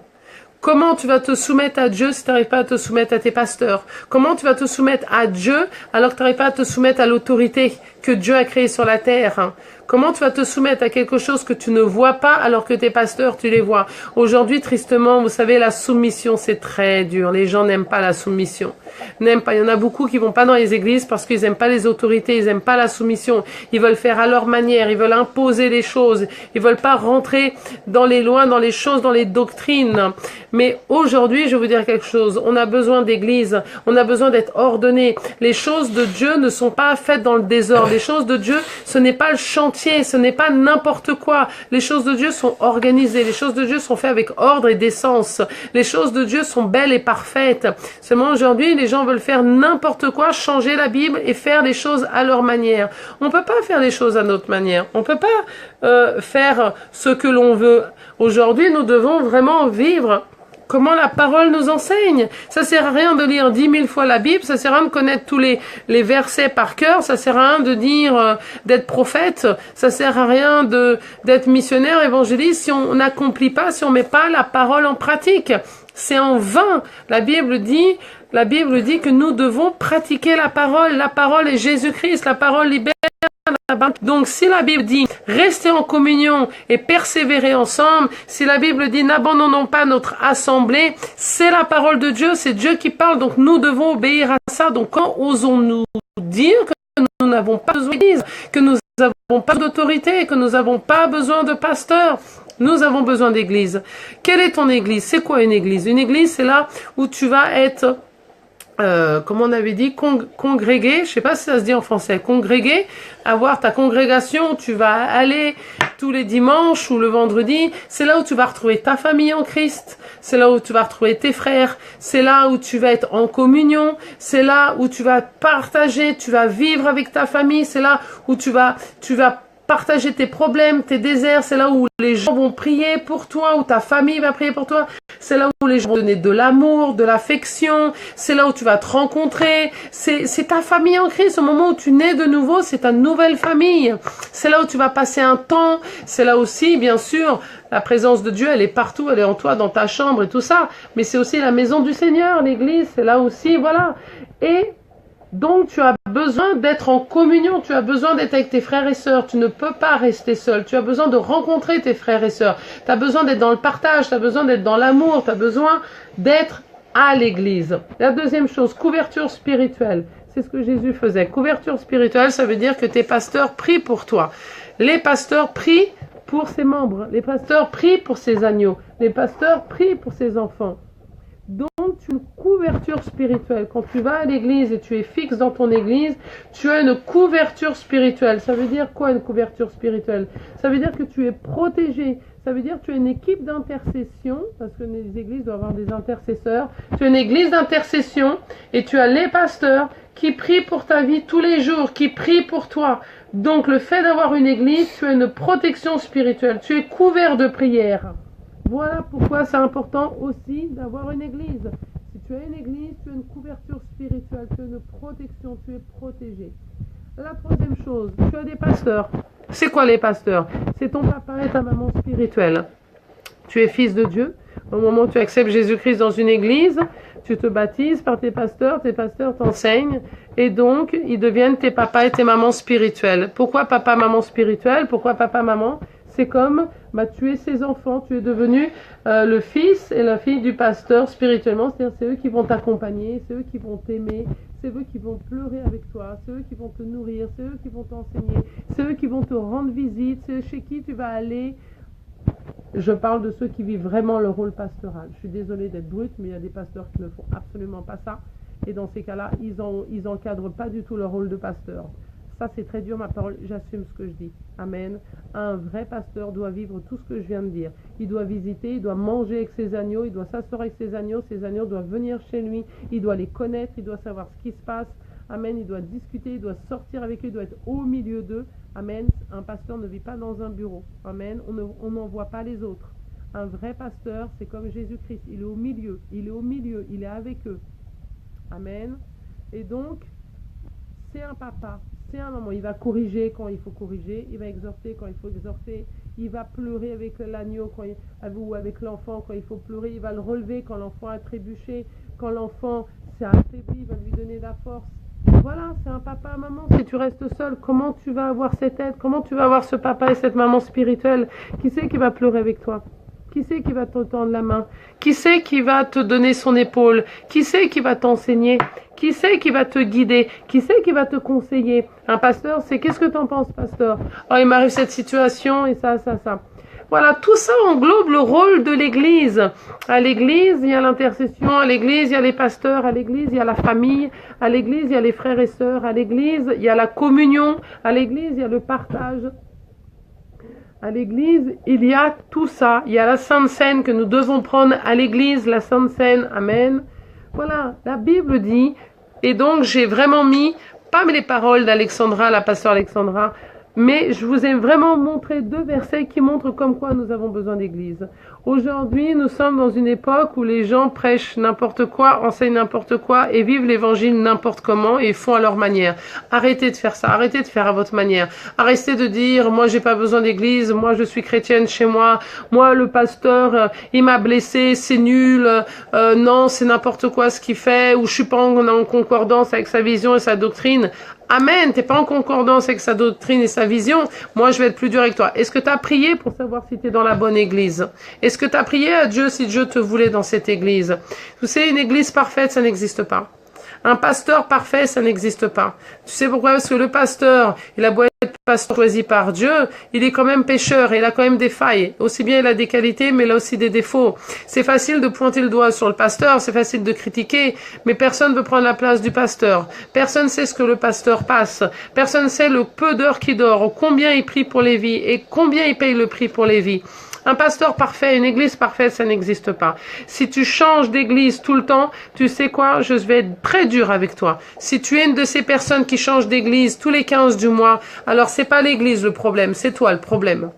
Comment tu vas te soumettre à Dieu si tu n'arrives pas à te soumettre à tes pasteurs? Comment tu vas te soumettre à Dieu alors que tu n'arrives pas à te soumettre à l'autorité que Dieu a créée sur la terre? Comment tu vas te soumettre à quelque chose que tu ne vois pas alors que tes pasteurs, tu les vois? Aujourd'hui, tristement, vous savez, la soumission, c'est très dur. Les gens n'aiment pas la soumission. N'aiment pas. Il y en a beaucoup qui vont pas dans les églises parce qu'ils n'aiment pas les autorités, ils n'aiment pas la soumission. Ils veulent faire à leur manière, ils veulent imposer les choses. Ils veulent pas rentrer dans les lois, dans les choses, dans les doctrines. Mais aujourd'hui, je vais vous dire quelque chose. On a besoin d'église. On a besoin d'être ordonné. Les choses de Dieu ne sont pas faites dans le désordre. Les choses de Dieu, ce n'est pas le chantier, ce n'est pas n'importe quoi. Les choses de Dieu sont organisées. Les choses de Dieu sont faites avec ordre et décence. Les choses de Dieu sont belles et parfaites. Seulement aujourd'hui, les gens veulent faire n'importe quoi, changer la Bible et faire les choses à leur manière. On peut pas faire les choses à notre manière. On peut pas faire ce que l'on veut. Aujourd'hui, nous devons vraiment vivre comment la parole nous enseigne. Ça sert à rien de lire 10 000 fois la Bible, ça sert à rien de connaître tous les versets par cœur, ça sert à rien de dire d'être prophète, ça sert à rien d'être missionnaire, évangéliste si on n'accomplit pas, si on met pas la parole en pratique. C'est en vain. La Bible dit que nous devons pratiquer la parole. La parole est Jésus-Christ. La parole libère. Donc si la Bible dit restez en communion et persévérer ensemble, si la Bible dit n'abandonnons pas notre assemblée, c'est la parole de Dieu, c'est Dieu qui parle, donc nous devons obéir à ça. Donc quand osons-nous dire que nous n'avons pas besoin d'église, que nous n'avons pas d'autorité, que nous n'avons pas besoin de pasteurs? Nous avons besoin d'église. Quelle est ton église? C'est quoi une église? Une église, c'est là où tu vas être comme on avait dit, congréguer, je sais pas si ça se dit en français, congréguer, avoir ta congrégation, tu vas aller tous les dimanches ou le vendredi, c'est là où tu vas retrouver ta famille en Christ, c'est là où tu vas retrouver tes frères, c'est là où tu vas être en communion, c'est là où tu vas partager, tu vas vivre avec ta famille, c'est là où tu vas partager tes problèmes, tes déserts, c'est là où les gens vont prier pour toi, où ta famille va prier pour toi, c'est là où les gens vont donner de l'amour, de l'affection, c'est là où tu vas te rencontrer, c'est ta famille en Christ, au moment où tu nais de nouveau, c'est ta nouvelle famille, c'est là où tu vas passer un temps, c'est là aussi, bien sûr, la présence de Dieu, elle est partout, elle est en toi, dans ta chambre et tout ça, mais c'est aussi la maison du Seigneur, l'église, c'est là aussi, voilà, et donc tu as besoin d'être en communion, tu as besoin d'être avec tes frères et sœurs, tu ne peux pas rester seul, tu as besoin de rencontrer tes frères et sœurs, tu as besoin d'être dans le partage, tu as besoin d'être dans l'amour, tu as besoin d'être à l'église. La deuxième chose, couverture spirituelle, c'est ce que Jésus faisait. Couverture spirituelle, ça veut dire que tes pasteurs prient pour toi. Les pasteurs prient pour ses membres, les pasteurs prient pour ses agneaux, les pasteurs prient pour ses enfants. Donc, une couverture spirituelle. Quand tu vas à l'église et tu es fixe dans ton église, tu as une couverture spirituelle. Ça veut dire quoi, une couverture spirituelle? Ça veut dire que tu es protégé. Ça veut dire que tu as une équipe d'intercession, parce que les églises doivent avoir des intercesseurs. Tu as une église d'intercession et tu as les pasteurs qui prient pour ta vie tous les jours, qui prient pour toi. Donc, le fait d'avoir une église, tu as une protection spirituelle. Tu es couvert de prières. Voilà pourquoi c'est important aussi d'avoir une église. Si tu as une église, tu as une couverture spirituelle, tu as une protection, tu es protégé. La troisième chose, tu as des pasteurs. C'est quoi les pasteurs? C'est ton papa et ta maman spirituelle. Tu es fils de Dieu. Au moment où tu acceptes Jésus-Christ dans une église, tu te baptises par tes pasteurs t'enseignent, et donc ils deviennent tes papas et tes mamans spirituelles. Pourquoi papa, maman spirituelle? Pourquoi papa, maman? C'est comme, tu es ses enfants, tu es devenu le fils et la fille du pasteur spirituellement, c'est-à-dire c'est eux qui vont t'accompagner, c'est eux qui vont t'aimer, c'est eux qui vont pleurer avec toi, c'est eux qui vont te nourrir, c'est eux qui vont t'enseigner, c'est eux qui vont te rendre visite, c'est chez qui tu vas aller. Je parle de ceux qui vivent vraiment le rôle pastoral. Je suis désolée d'être brute, mais il y a des pasteurs qui ne font absolument pas ça, et dans ces cas-là, ils encadrent pas du tout leur rôle de pasteur. Ça, c'est très dur, ma parole, j'assume ce que je dis. Amen. Un vrai pasteur doit vivre tout ce que je viens de dire. Il doit visiter, il doit manger avec ses agneaux, il doit s'asseoir avec ses agneaux doivent venir chez lui, il doit les connaître, il doit savoir ce qui se passe. Amen. Il doit discuter, il doit sortir avec eux, il doit être au milieu d'eux. Amen. Un pasteur ne vit pas dans un bureau. Amen. On n'en voit pas les autres. Un vrai pasteur, c'est comme Jésus-Christ. Il est au milieu, il est avec eux. Amen. Et donc, c'est un papa. C'est un maman, il va corriger quand il faut corriger, il va exhorter quand il faut exhorter, il va pleurer avec l'agneau ou avec l'enfant quand il faut pleurer, il va le relever quand l'enfant a trébuché, quand l'enfant s'est affaibli, il va lui donner de la force. Voilà, c'est un papa, maman. Si tu restes seul, comment tu vas avoir cette aide? Comment tu vas avoir ce papa et cette maman spirituelle? Qui c'est qui va pleurer avec toi? Qui c'est qui va te tendre la main? Qui c'est qui va te donner son épaule? Qui c'est qui va t'enseigner? Qui c'est qui va te guider? Qui c'est qui va te conseiller? Un pasteur, c'est qu'est-ce que t'en penses, pasteur? Oh, il m'arrive cette situation et ça. Voilà, tout ça englobe le rôle de l'église. À l'église, il y a l'intercession. À l'église, il y a les pasteurs. À l'église, il y a la famille. À l'église, il y a les frères et sœurs. À l'église, il y a la communion. À l'église, il y a le partage. À l'église, il y a tout ça. Il y a la Sainte Seine que nous devons prendre à l'église, la Sainte Seine. Amen. Voilà, la Bible dit, et donc j'ai vraiment mis, pas les paroles d'Alexandra, la pasteur Alexandra, Mais je vous ai vraiment montré 2 versets qui montrent comme quoi nous avons besoin d'église. Aujourd'hui, nous sommes dans une époque où les gens prêchent n'importe quoi, enseignent n'importe quoi et vivent l'évangile n'importe comment et font à leur manière. Arrêtez de faire ça, arrêtez de faire à votre manière. Arrêtez de dire, moi j'ai pas besoin d'église, moi je suis chrétienne chez moi, moi le pasteur, il m'a blessé, c'est nul, non, c'est n'importe quoi ce qu'il fait, ou je suis pas en concordance avec sa vision et sa doctrine. Amen, t'es pas en concordance avec sa doctrine et sa vision, moi je vais être plus dur avec toi. Est-ce que tu as prié pour savoir si tu es dans la bonne église? Est-ce que tu as prié à Dieu si Dieu te voulait dans cette église? Vous savez, une église parfaite, ça n'existe pas. Un pasteur parfait, ça n'existe pas. Tu sais pourquoi? Parce que le pasteur, il a beau être pasteur choisi par Dieu, il est quand même pécheur, et il a quand même des failles. Aussi bien il a des qualités, mais il a aussi des défauts. C'est facile de pointer le doigt sur le pasteur, c'est facile de critiquer, mais personne ne veut prendre la place du pasteur. Personne ne sait ce que le pasteur passe. Personne ne sait le peu d'heures qu'il dort, combien il prie pour les vies, et combien il paye le prix pour les vies. Un pasteur parfait, une église parfaite, ça n'existe pas. Si tu changes d'église tout le temps, tu sais quoi? Je vais être très dur avec toi. Si tu es une de ces personnes qui changent d'église tous les 15 du mois, alors c'est pas l'église le problème, c'est toi le problème.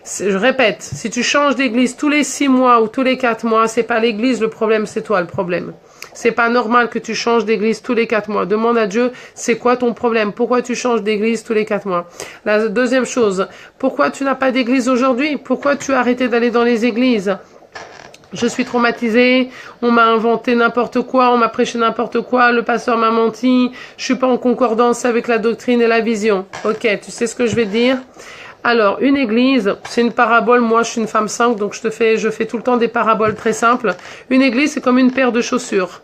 Je répète, si tu changes d'église tous les 6 mois ou tous les 4 mois, c'est pas l'église le problème, c'est toi le problème. C'est pas normal que tu changes d'église tous les 4 mois. Demande à Dieu, c'est quoi ton problème? Pourquoi tu changes d'église tous les 4 mois? La deuxième chose, pourquoi tu n'as pas d'église aujourd'hui? Pourquoi tu as arrêté d'aller dans les églises? Je suis traumatisée, on m'a inventé n'importe quoi, on m'a prêché n'importe quoi, le pasteur m'a menti, je suis pas en concordance avec la doctrine et la vision. Ok, tu sais ce que je vais te dire? Alors, une église, c'est une parabole. Moi, je suis une femme simple, donc je fais tout le temps des paraboles très simples. Une église, c'est comme une paire de chaussures.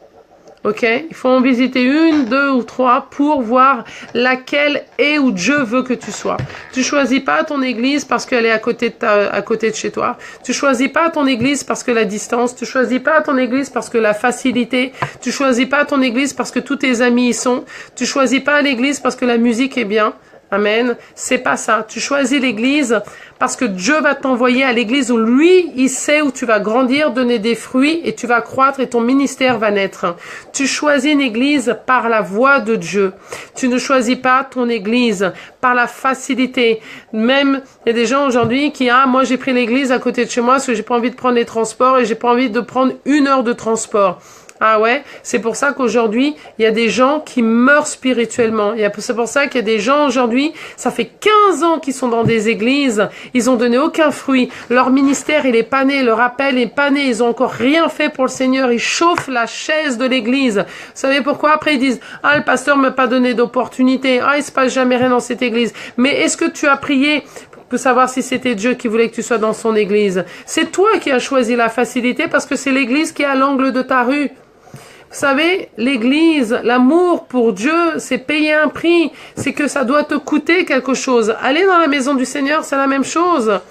Ok? Il faut en visiter 1, 2 ou 3 pour voir laquelle est où Dieu veut que tu sois. Tu choisis pas ton église parce qu'elle est à côté de chez toi. Tu choisis pas ton église parce que la distance. Tu choisis pas ton église parce que la facilité. Tu choisis pas ton église parce que tous tes amis y sont. Tu choisis pas l'église parce que la musique est bien. Amen. C'est pas ça. Tu choisis l'église parce que Dieu va t'envoyer à l'église où lui, il sait où tu vas grandir, donner des fruits et tu vas croître et ton ministère va naître. Tu choisis une église par la voix de Dieu. Tu ne choisis pas ton église par la facilité. Même, il y a des gens aujourd'hui qui, moi j'ai pris l'église à côté de chez moi parce que j'ai pas envie de prendre les transports et j'ai pas envie de prendre 1 heure de transport. Ah ouais, c'est pour ça qu'aujourd'hui, il y a des gens qui meurent spirituellement. C'est pour ça qu'il y a des gens aujourd'hui, ça fait 15 ans qu'ils sont dans des églises, ils ont donné aucun fruit. Leur ministère, il est pas né, leur appel est pas né, ils ont encore rien fait pour le Seigneur, ils chauffent la chaise de l'église. Vous savez pourquoi? Après, ils disent, le pasteur m'a pas donné d'opportunité, il se passe jamais rien dans cette église. Mais est-ce que tu as prié pour savoir si c'était Dieu qui voulait que tu sois dans son église? C'est toi qui as choisi la facilité parce que c'est l'église qui est à l'angle de ta rue. Vous savez, l'église, l'amour pour Dieu, c'est payer un prix. C'est que ça doit te coûter quelque chose. Aller dans la maison du Seigneur, c'est la même chose.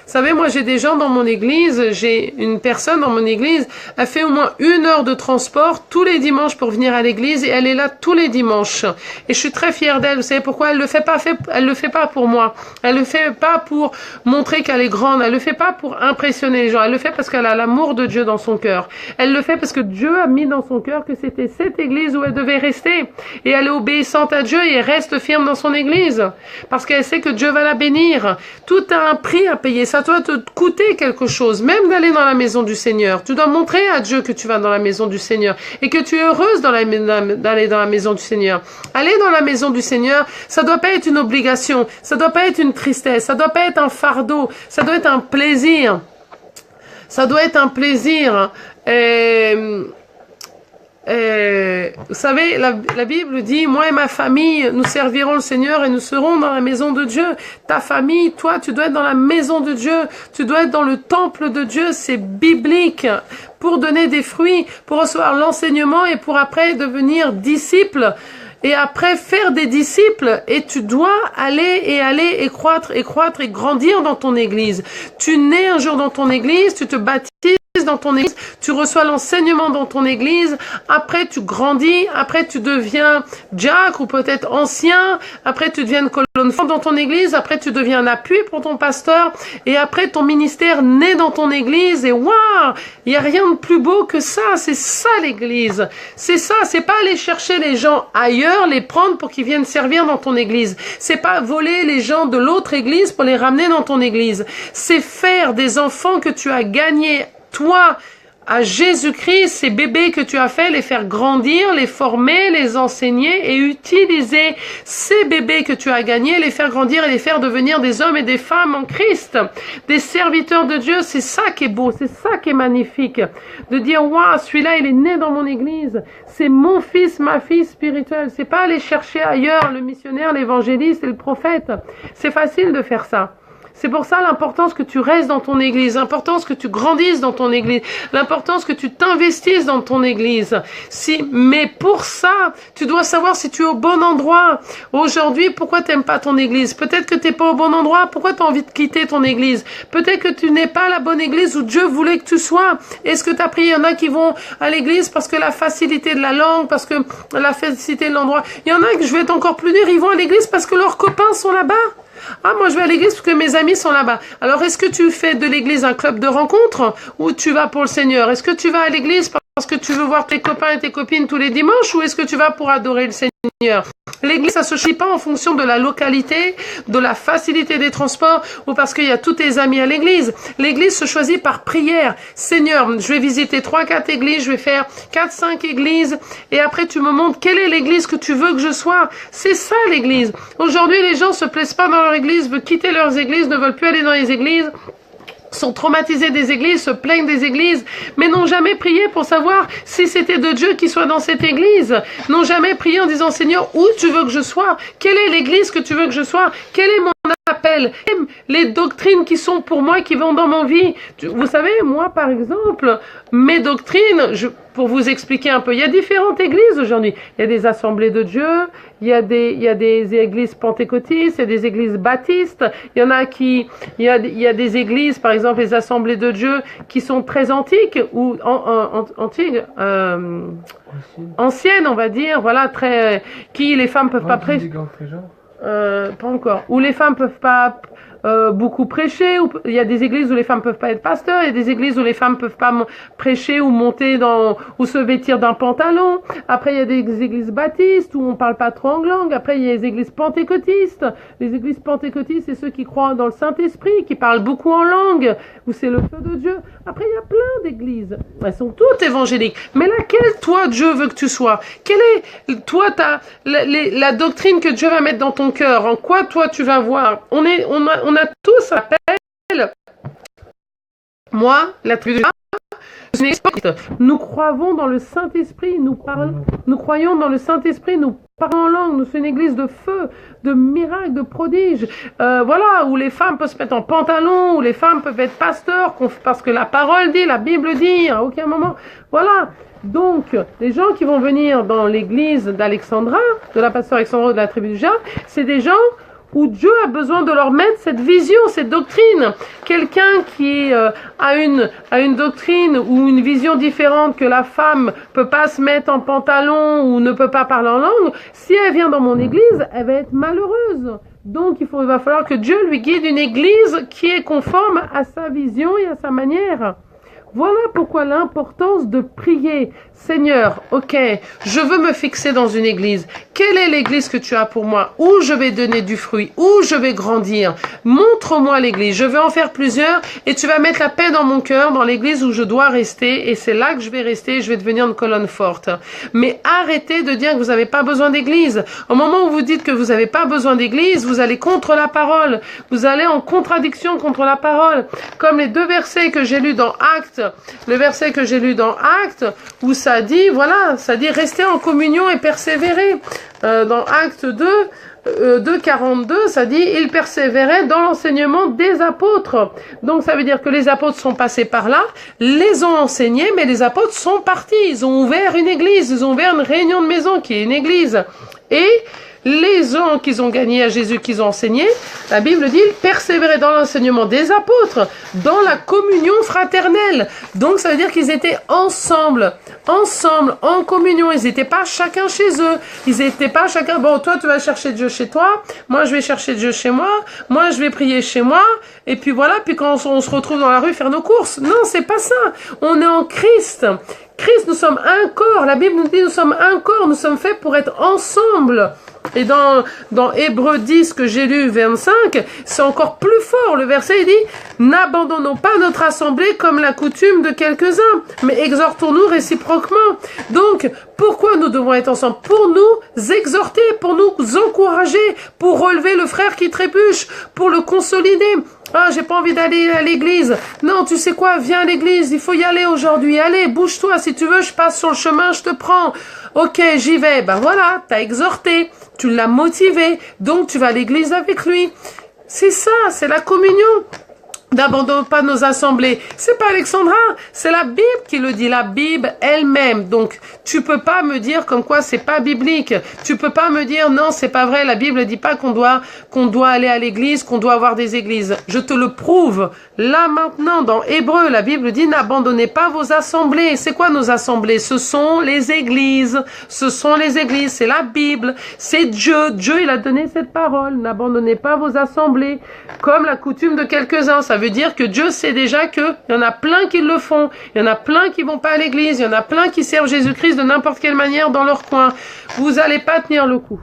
Vous savez, moi j'ai des gens dans mon église, j'ai une personne dans mon église, elle fait au moins 1 heure de transport tous les dimanches pour venir à l'église et elle est là tous les dimanches. Et je suis très fière d'elle. Vous savez pourquoi? Elle le fait pas pour moi. Elle le fait pas pour montrer qu'elle est grande. Elle le fait pas pour impressionner les gens. Elle le fait parce qu'elle a l'amour de Dieu dans son cœur. Elle le fait parce que Dieu a mis dans son cœur que c'était cette église où elle devait rester. Et elle est obéissante à Dieu et elle reste ferme dans son église. Parce qu'elle sait que Dieu va la bénir. Tout a un prix à payer. Ça doit te coûter quelque chose, même d'aller dans la maison du Seigneur. Tu dois montrer à Dieu que tu vas dans la maison du Seigneur et que tu es heureuse d'aller dans la maison du Seigneur. Aller dans la maison du Seigneur, ça doit pas être une obligation, ça doit pas être une tristesse, ça doit pas être un fardeau, ça doit être un plaisir. Ça doit être un plaisir. Vous savez, la Bible dit, moi et ma famille, nous servirons le Seigneur et nous serons dans la maison de Dieu. Ta famille, toi, tu dois être dans la maison de Dieu. Tu dois être dans le temple de Dieu. C'est biblique. Pour donner des fruits, pour recevoir l'enseignement et pour après devenir disciple. Et après faire des disciples, et tu dois aller et croître et grandir dans ton église. Tu nais un jour dans ton église, tu te baptises dans ton église, tu reçois l'enseignement dans ton église, après tu grandis, après tu deviens diacre ou peut-être ancien, après tu deviens une colonne forte dans ton église, après tu deviens un appui pour ton pasteur, et après ton ministère naît dans ton église, et waouh, il n'y a rien de plus beau que ça, c'est ça l'église, c'est ça, c'est pas aller chercher les gens ailleurs, les prendre pour qu'ils viennent servir dans ton église, c'est pas voler les gens de l'autre église pour les ramener dans ton église, c'est faire des enfants que tu as gagnés, toi, à Jésus-Christ, ces bébés que tu as fait, les faire grandir, les former, les enseigner et utiliser ces bébés que tu as gagnés, les faire grandir et les faire devenir des hommes et des femmes en Christ, des serviteurs de Dieu. C'est ça qui est beau, c'est ça qui est magnifique. De dire, waouh, celui-là, il est né dans mon église. C'est mon fils, ma fille spirituelle. C'est pas aller chercher ailleurs le missionnaire, l'évangéliste et le prophète. C'est facile de faire ça. C'est pour ça l'importance que tu restes dans ton église, l'importance que tu grandisses dans ton église, l'importance que tu t'investisses dans ton église. Mais pour ça, tu dois savoir si tu es au bon endroit. Aujourd'hui, pourquoi tu n'aimes pas ton église? Peut-être que tu n'es pas au bon endroit. Pourquoi tu as envie de quitter ton église? Peut-être que tu n'es pas à la bonne église où Dieu voulait que tu sois. Est-ce que tu as pris? Il y en a qui vont à l'église parce que la facilité de la langue, parce que la facilité de l'endroit. Il y en a que je vais être encore plus dur, ils vont à l'église parce que leurs copains sont là-bas. Ah, moi je vais à l'église parce que mes amis sont là-bas. Alors est-ce que tu fais de l'église un club de rencontre ou tu vas pour le Seigneur? Est-ce que tu vas à l'église parce que tu veux voir tes copains et tes copines tous les dimanches ou est-ce que tu vas pour adorer le Seigneur? L'église, ça se choisit pas en fonction de la localité, de la facilité des transports ou parce qu'il y a tous tes amis à l'église. L'église se choisit par prière. Seigneur, je vais visiter 3-4 églises, je vais faire 4-5 églises et après tu me montres quelle est l'église que tu veux que je sois. C'est ça l'église. Aujourd'hui, les gens se plaisent pas dans leur église, veulent quitter leurs églises, ne veulent plus aller dans les églises, sont traumatisés des églises, se plaignent des églises, mais n'ont jamais prié pour savoir si c'était de Dieu qui soit dans cette église. N'ont jamais prié en disant, Seigneur, où tu veux que je sois? Quelle est l'église que tu veux que je sois? Quel est mon appel? Les doctrines qui sont pour moi, qui vont dans mon vie. Vous savez, moi, par exemple, mes doctrines, pour vous expliquer un peu, il y a différentes églises aujourd'hui. Il y a des assemblées de Dieu, il y a des églises pentecôtistes, il y a des églises baptistes, il y a des églises, par exemple, les assemblées de Dieu qui sont très antiques ou antiques, anciennes, on va dire, voilà, très, qui les femmes peuvent pas prêcher. Pas encore. Où les femmes peuvent pas beaucoup prêcher. Il y a des églises où les femmes peuvent pas être pasteurs. Il y a des églises où les femmes peuvent pas prêcher ou monter ou se vêtir d'un pantalon. Après, il y a des églises baptistes où on parle pas trop en langue. Après, il y a les églises pentecôtistes. Les églises pentecôtistes, c'est ceux qui croient dans le Saint-Esprit, qui parlent beaucoup en langue, où c'est le feu de Dieu. Après, il y a plein d'églises. Elles sont toutes évangéliques. Mais laquelle, toi, Dieu veut que tu sois? Quelle est, toi, la doctrine que Dieu va mettre dans ton cœur? En quoi, toi, tu vas voir? On a tous appel. Moi, la tribu de nous croyons dans le Saint-Esprit, nous croyons dans le Saint-Esprit, nous parlons en langue, nous sommes une église de feu, de miracles, de prodiges, voilà, où les femmes peuvent se mettre en pantalon, où les femmes peuvent être pasteurs, parce que la parole dit, la Bible dit, à aucun moment, voilà. Donc, les gens qui vont venir dans l'église d'Alexandra, de la pasteur Alexandra de la tribu de Juda, c'est des gens où Dieu a besoin de leur mettre cette vision, cette doctrine. Quelqu'un qui a une doctrine ou une vision différente que la femme peut pas se mettre en pantalon ou ne peut pas parler en langue, si elle vient dans mon église, elle va être malheureuse. Donc, il va falloir que Dieu lui guide une église qui est conforme à sa vision et à sa manière. Voilà pourquoi l'importance de prier. Seigneur, ok, je veux me fixer dans une église. Quelle est l'église que tu as pour moi? Où je vais donner du fruit? Où je vais grandir? Montre-moi l'église. Je vais en faire plusieurs et tu vas mettre la paix dans mon cœur, dans l'église où je dois rester. Et c'est là que je vais rester et je vais devenir une colonne forte. Mais arrêtez de dire que vous n'avez pas besoin d'église. Au moment où vous dites que vous n'avez pas besoin d'église, vous allez contre la parole. Vous allez en contradiction contre la parole. Comme les deux versets que j'ai lus dans Actes. Le verset que j'ai lu dans Actes, où ça dit, voilà, ça dit rester en communion et persévérer. Dans Actes 2:42, ça dit, ils persévéraient dans l'enseignement des apôtres. Donc ça veut dire que les apôtres sont passés par là, les ont enseignés, mais les apôtres sont partis. Ils ont ouvert une église, ils ont ouvert une réunion de maison qui est une église. Et les gens qu'ils ont gagnés à Jésus, qu'ils ont enseigné, la Bible dit, ils persévéraient dans l'enseignement des apôtres, dans la communion fraternelle. Donc ça veut dire qu'ils étaient ensemble, en communion. Ils n'étaient pas chacun chez eux. Ils n'étaient pas chacun, bon, toi tu vas chercher Dieu chez toi, moi je vais chercher Dieu chez moi je vais prier chez moi, et puis voilà, puis quand on se retrouve dans la rue faire nos courses. Non, c'est pas ça. On est en Christ. Christ, nous sommes un corps. La Bible nous dit, nous sommes un corps. Nous sommes faits pour être ensemble. Et dans Hébreux 10 que j'ai lu 25, c'est encore plus fort. Le verset il dit, n'abandonnons pas notre assemblée comme la coutume de quelques-uns, mais exhortons-nous réciproquement. Donc, pourquoi nous devons être ensemble? Pour nous exhorter, pour nous encourager, pour relever le frère qui trébuche, pour le consolider. Ah, j'ai pas envie d'aller à l'église. Non, tu sais quoi, viens à l'église, il faut y aller aujourd'hui. Allez, bouge-toi, si tu veux, je passe sur le chemin, je te prends. Ok, j'y vais. Ben voilà, t'as exhorté, tu l'as motivé, donc tu vas à l'église avec lui. C'est ça, c'est la communion. N'abandonne pas nos assemblées. C'est pas Alexandra, c'est la Bible qui le dit, la Bible elle-même. Donc, tu peux pas me dire comme quoi c'est pas biblique. Tu peux pas me dire non, c'est pas vrai. La Bible dit pas qu'on doit aller à l'église, qu'on doit avoir des églises. Je te le prouve. Là, maintenant, dans Hébreu, la Bible dit n'abandonnez pas vos assemblées. C'est quoi nos assemblées? Ce sont les églises. Ce sont les églises. C'est la Bible. C'est Dieu. Dieu, il a donné cette parole. N'abandonnez pas vos assemblées. Comme la coutume de quelques-uns. Ça veut dire que Dieu sait déjà qu'il y en a plein qui le font. Il y en a plein qui vont pas à l'église. Il y en a plein qui servent Jésus-Christ de n'importe quelle manière dans leur coin. Vous allez pas tenir le coup.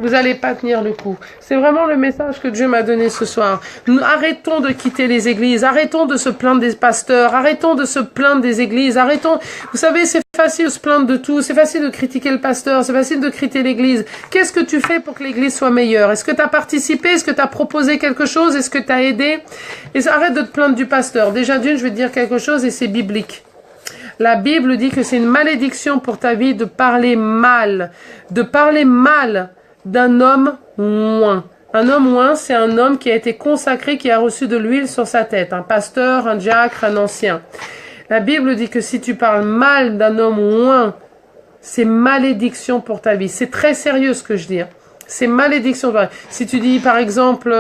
Vous allez pas tenir le coup. C'est vraiment le message que Dieu m'a donné ce soir. Nous arrêtons de quitter les églises. Arrêtons de se plaindre des pasteurs. Arrêtons de se plaindre des églises. Arrêtons. Vous savez, c'est facile de se plaindre de tout. C'est facile de critiquer le pasteur. C'est facile de critiquer l'église. Qu'est-ce que tu fais pour que l'église soit meilleure? Est-ce que tu as participé? Est-ce que tu as proposé quelque chose? Est-ce que tu as aidé? Et arrête de te plaindre du pasteur. Déjà d'une, je vais te dire quelque chose et c'est biblique. La Bible dit que c'est une malédiction pour ta vie de parler mal. De parler mal d'un homme oint. Un homme oint, c'est un homme qui a été consacré, qui a reçu de l'huile sur sa tête. Un pasteur, un diacre, un ancien. La Bible dit que si tu parles mal d'un homme oint, c'est malédiction pour ta vie. C'est très sérieux ce que je dis. C'est malédiction. Si tu dis, par exemple,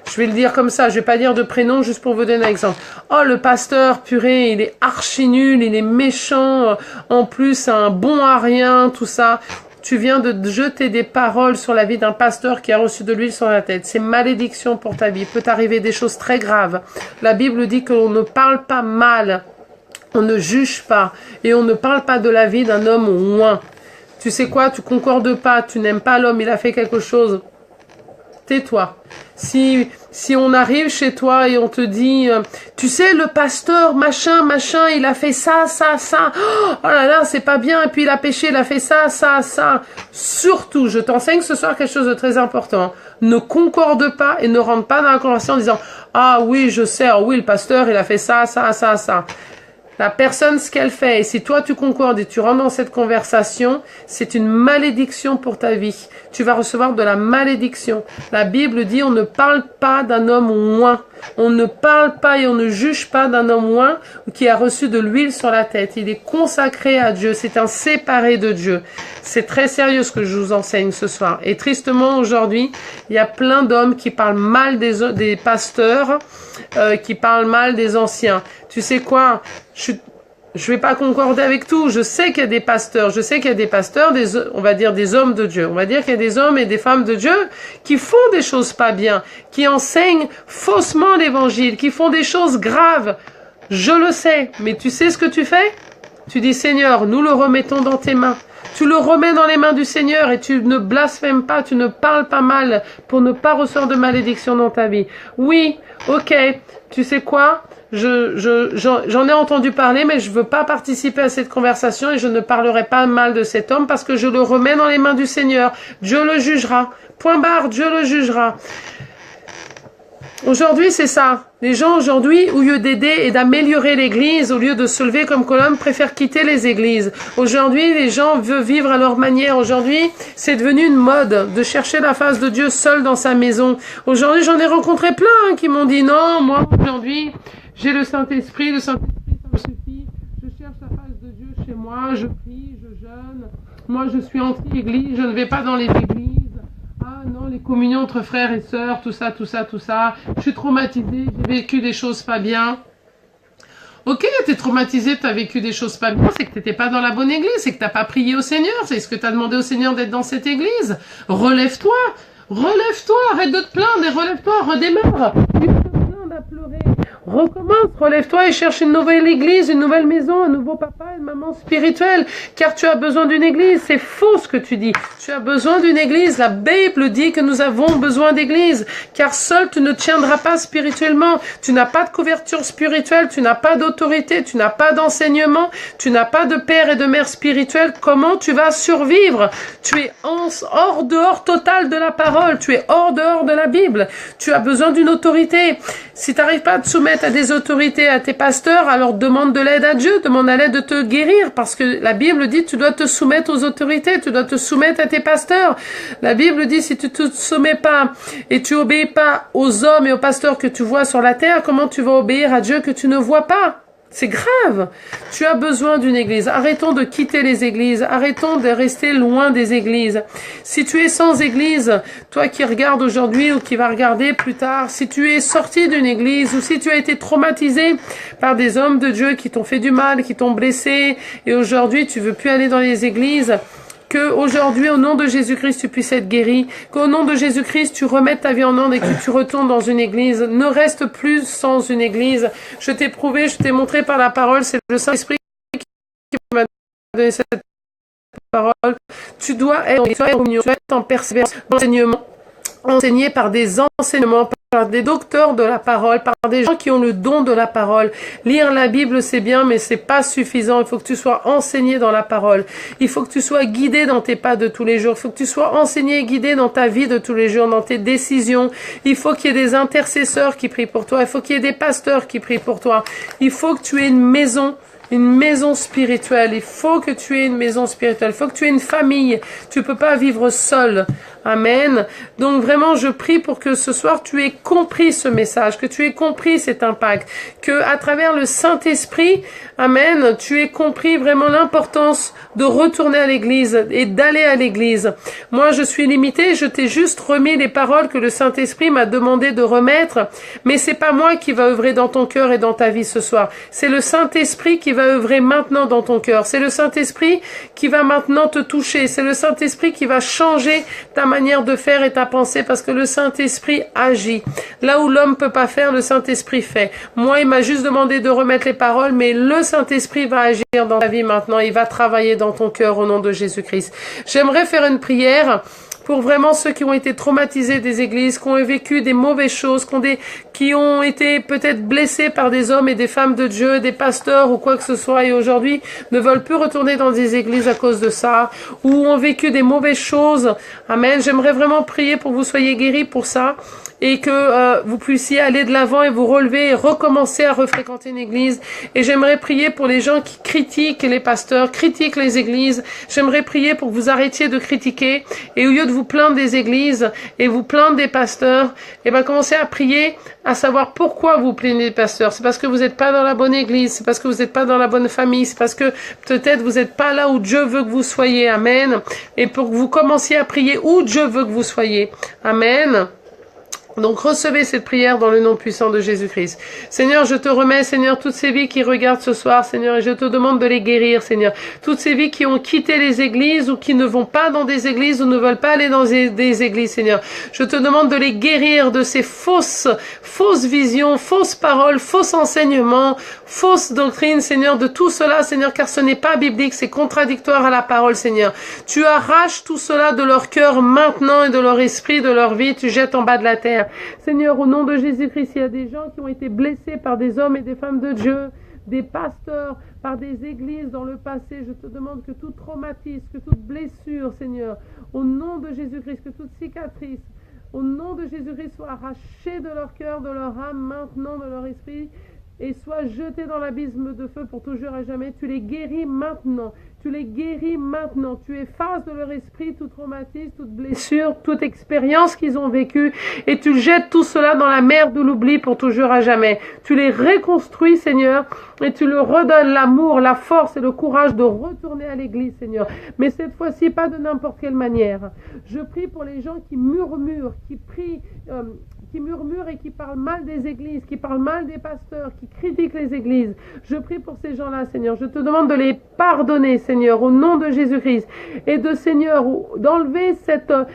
je vais le dire comme ça, je vais pas dire de prénom, juste pour vous donner un exemple. Oh, le pasteur, purée, il est archi nul, il est méchant, en plus, un bon à rien, tout ça. Tu viens de jeter des paroles sur la vie d'un pasteur qui a reçu de l'huile sur la tête. C'est malédiction pour ta vie. Il peut t'arriver des choses très graves. La Bible dit qu'on ne parle pas mal, on ne juge pas, et on ne parle pas de la vie d'un homme oint. Tu sais quoi, tu concordes pas, tu n'aimes pas l'homme, il a fait quelque chose. Tais-toi. Si on arrive chez toi et on te dit, tu sais, le pasteur, machin, il a fait ça. Oh là là, c'est pas bien. Et puis il a péché, il a fait ça. Surtout, je t'enseigne ce soir quelque chose de très important. Ne concorde pas et ne rentre pas dans la conversation en disant, ah oui, je sais, oh oui, le pasteur, il a fait ça. La personne, ce qu'elle fait, et si toi tu concordes et tu rentres dans cette conversation, c'est une malédiction pour ta vie. Tu vas recevoir de la malédiction. La Bible dit, on ne parle pas d'un homme oint. On ne parle pas et on ne juge pas d'un homme oint qui a reçu de l'huile sur la tête. Il est consacré à Dieu. C'est un séparé de Dieu. C'est très sérieux ce que je vous enseigne ce soir. Et tristement, aujourd'hui, il y a plein d'hommes qui parlent mal des pasteurs, qui parlent mal des anciens. Tu sais quoi? Je vais pas concorder avec tout. Je sais qu'il y a des pasteurs. Je sais qu'il y a des pasteurs, on va dire des hommes de Dieu. On va dire qu'il y a des hommes et des femmes de Dieu qui font des choses pas bien, qui enseignent faussement l'évangile, qui font des choses graves. Je le sais. Mais tu sais ce que tu fais? Tu dis, Seigneur, nous le remettons dans tes mains. Tu le remets dans les mains du Seigneur et tu ne blasphèmes pas, tu ne parles pas mal pour ne pas recevoir de malédiction dans ta vie. Oui, ok, tu sais quoi? J'en ai entendu parler, mais je veux pas participer à cette conversation et je ne parlerai pas mal de cet homme parce que je le remets dans les mains du Seigneur. Dieu le jugera. Point barre, Dieu le jugera. Aujourd'hui, c'est ça. Les gens aujourd'hui, au lieu d'aider et d'améliorer l'église, au lieu de se lever comme colonne, préfèrent quitter les églises. Aujourd'hui, les gens veulent vivre à leur manière. Aujourd'hui, c'est devenu une mode de chercher la face de Dieu seul dans sa maison. Aujourd'hui, j'en ai rencontré plein qui m'ont dit non, moi, aujourd'hui, j'ai le Saint-Esprit, ça me suffit. Je cherche la face de Dieu chez moi, je prie, je jeûne. Moi, je suis anti-église, je ne vais pas dans les églises. les communions entre frères et sœurs, tout ça, tout ça, tout ça. Je suis traumatisée, j'ai vécu des choses pas bien. Ok, t'es traumatisé, t'as vécu des choses pas bien, c'est que t'étais pas dans la bonne église, c'est que t'as pas prié au Seigneur, c'est ce que t'as demandé au Seigneur d'être dans cette église. Relève-toi, relève-toi, arrête de te plaindre et relève-toi, redémarre. Tu te plains à pleurer. Recommence, relève-toi et cherche une nouvelle église, une nouvelle maison, un nouveau papa, une maman spirituelle, car tu as besoin d'une église. C'est faux ce que tu dis. Tu as besoin d'une église. La Bible dit que nous avons besoin d'église, car seul tu ne tiendras pas spirituellement. Tu n'as pas de couverture spirituelle, tu n'as pas d'autorité, tu n'as pas d'enseignement, tu n'as pas de père et de mère spirituelle. Comment tu vas survivre? Tu es dehors total de la parole. Tu es dehors de la Bible. Tu as besoin d'une autorité. Si tu n'arrives pas à te soumettre à des autorités, à tes pasteurs, alors demande de l'aide à Dieu, demande à l'aide de te guérir, parce que la Bible dit tu dois te soumettre aux autorités, tu dois te soumettre à tes pasteurs. La Bible dit si tu te soumets pas et tu obéis pas aux hommes et aux pasteurs que tu vois sur la terre, comment tu vas obéir à Dieu que tu ne vois pas? C'est grave. Tu as besoin d'une église. Arrêtons de quitter les églises. Arrêtons de rester loin des églises. Si tu es sans église, toi qui regardes aujourd'hui ou qui va regarder plus tard, si tu es sorti d'une église ou si tu as été traumatisé par des hommes de Dieu qui t'ont fait du mal, qui t'ont blessé et aujourd'hui tu veux plus aller dans les églises, que aujourd'hui, au nom de Jésus-Christ, tu puisses être guéri, qu'au nom de Jésus-Christ, tu remettes ta vie en ordre et que tu retournes dans une église. Ne reste plus sans une église. Je t'ai prouvé, je t'ai montré par la parole, c'est le Saint-Esprit qui m'a donné cette parole. Tu dois être en communion, tu dois être en persévérance, enseignement, enseigné par des enseignements, par des docteurs de la parole, par des gens qui ont le don de la parole. Lire la Bible, c'est bien, mais c'est pas suffisant. Il faut que tu sois enseigné dans la parole. Il faut que tu sois guidé dans tes pas de tous les jours. Il faut que tu sois enseigné et guidé dans ta vie de tous les jours, dans tes décisions. Il faut qu'il y ait des intercesseurs qui prient pour toi. Il faut qu'il y ait des pasteurs qui prient pour toi. Il faut que tu aies une maison spirituelle. Il faut que tu aies une maison spirituelle. Il faut que tu aies une famille. Tu peux pas vivre seul. Amen. Donc vraiment, je prie pour que ce soir, tu aies compris ce message, que tu aies compris cet impact, que à travers le Saint-Esprit, amen, tu aies compris vraiment l'importance de retourner à l'église et d'aller à l'église. Moi, je suis limitée, je t'ai juste remis les paroles que le Saint-Esprit m'a demandé de remettre, mais c'est pas moi qui va œuvrer dans ton cœur et dans ta vie ce soir. C'est le Saint-Esprit qui va œuvrer maintenant dans ton cœur. C'est le Saint-Esprit qui va maintenant te toucher. C'est le Saint-Esprit qui va changer ta manière de faire et ta pensée, parce que le Saint-Esprit agit. Là où l'homme peut pas faire, le Saint-Esprit fait. Moi, il m'a juste demandé de remettre les paroles, mais le Saint-Esprit va agir dans ta vie maintenant. Il va travailler dans ton cœur au nom de Jésus-Christ. J'aimerais faire une prière pour vraiment ceux qui ont été traumatisés des églises, qui ont vécu des mauvaises choses, qui ont été peut-être blessés par des hommes et des femmes de Dieu, des pasteurs ou quoi que ce soit, et aujourd'hui ne veulent plus retourner dans des églises à cause de ça, ou ont vécu des mauvaises choses. Amen. J'aimerais vraiment prier pour que vous soyez guéris pour ça, et que vous puissiez aller de l'avant et vous relever et recommencer à refréquenter une église. Et j'aimerais prier pour les gens qui critiquent les pasteurs, critiquent les églises. J'aimerais prier pour que vous arrêtiez de critiquer et au lieu de vous plaindre des églises et vous plaindre des pasteurs, et ben commencez à prier, à savoir pourquoi vous plaignez des pasteurs. C'est parce que vous n'êtes pas dans la bonne église, c'est parce que vous n'êtes pas dans la bonne famille, c'est parce que peut-être vous n'êtes pas là où Dieu veut que vous soyez. Amen. Et pour que vous commenciez à prier où Dieu veut que vous soyez. Amen. Donc recevez cette prière dans le nom puissant de Jésus-Christ. Seigneur, je te remets, Seigneur, toutes ces vies qui regardent ce soir, Seigneur, et je te demande de les guérir, Seigneur. Toutes ces vies qui ont quitté les églises ou qui ne vont pas dans des églises ou ne veulent pas aller dans des églises, Seigneur. Je te demande de les guérir de ces fausses visions, fausses paroles, faux enseignements, fausses doctrines, Seigneur, de tout cela, Seigneur, car ce n'est pas biblique, c'est contradictoire à la parole, Seigneur. Tu arraches tout cela de leur cœur maintenant et de leur esprit, de leur vie, tu jettes en bas de la terre. Seigneur, au nom de Jésus-Christ, il y a des gens qui ont été blessés par des hommes et des femmes de Dieu, des pasteurs, par des églises dans le passé. Je te demande que tout traumatisme, que toute blessure, Seigneur, au nom de Jésus-Christ, que toute cicatrice, au nom de Jésus-Christ, soit arrachée de leur cœur, de leur âme, maintenant de leur esprit, et soient jetés dans l'abîme de feu pour toujours à jamais. Tu les guéris maintenant. Tu les guéris maintenant. Tu effaces de leur esprit tout traumatisme, toute blessure, toute expérience qu'ils ont vécue et tu jettes tout cela dans la mer de l'oubli pour toujours à jamais. Tu les reconstruis, Seigneur, et tu leur redonnes l'amour, la force et le courage de retourner à l'église, Seigneur. Mais cette fois-ci, pas de n'importe quelle manière. Je prie pour les gens qui murmurent, qui prient, qui murmurent et qui parlent mal des églises, qui parlent mal des pasteurs, qui critiquent les églises. Je prie pour ces gens-là, Seigneur. Je te demande de les pardonner, Seigneur, au nom de Jésus-Christ. Et de, Seigneur, d'enlever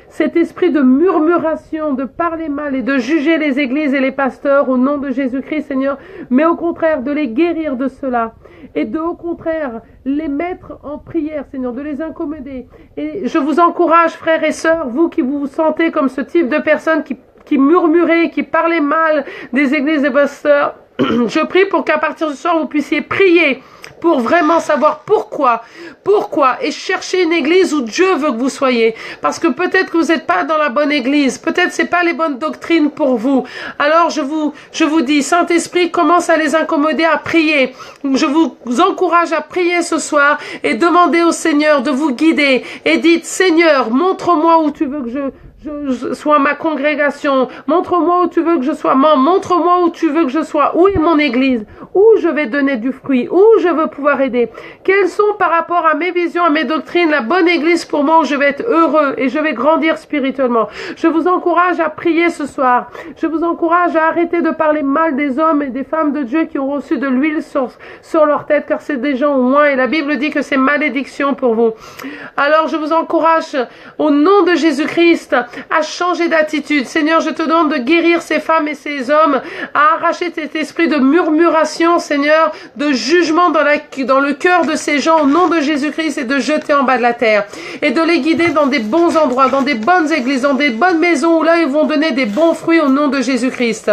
cet esprit de murmuration, de parler mal et de juger les églises et les pasteurs au nom de Jésus-Christ, Seigneur. Mais au contraire, de les guérir de cela. Et de, au contraire, les mettre en prière, Seigneur, de les incommoder. Et je vous encourage, frères et sœurs, vous qui vous sentez comme ce type de personnes qui murmuraient, qui parlaient mal des églises et pasteurs, je prie pour qu'à partir du soir, vous puissiez prier pour vraiment savoir pourquoi, et chercher une église où Dieu veut que vous soyez. Parce que peut-être que vous n'êtes pas dans la bonne église, peut-être c'est pas les bonnes doctrines pour vous. Alors je vous dis, Saint-Esprit, commence à les incommoder à prier. Je vous encourage à prier ce soir et demander au Seigneur de vous guider. Et dites, Seigneur, montre-moi où tu veux que je sois ma congrégation, montre-moi où tu veux que je sois membre, montre-moi où tu veux que je sois, où est mon église, où je vais donner du fruit, où je veux pouvoir aider, quelles sont par rapport à mes visions, à mes doctrines, la bonne église pour moi où je vais être heureux et je vais grandir spirituellement. Je vous encourage à prier ce soir, je vous encourage à arrêter de parler mal des hommes et des femmes de Dieu qui ont reçu de l'huile sur leur tête, car c'est des gens au moins, et la Bible dit que c'est malédiction pour vous. Alors je vous encourage au nom de Jésus-Christ à changer d'attitude. Seigneur, je te demande de guérir ces femmes et ces hommes, à arracher cet esprit de murmuration, Seigneur, de jugement dans le cœur de ces gens au nom de Jésus-Christ et de jeter en bas de la terre. Et de les guider dans des bons endroits, dans des bonnes églises, dans des bonnes maisons où là ils vont donner des bons fruits au nom de Jésus-Christ.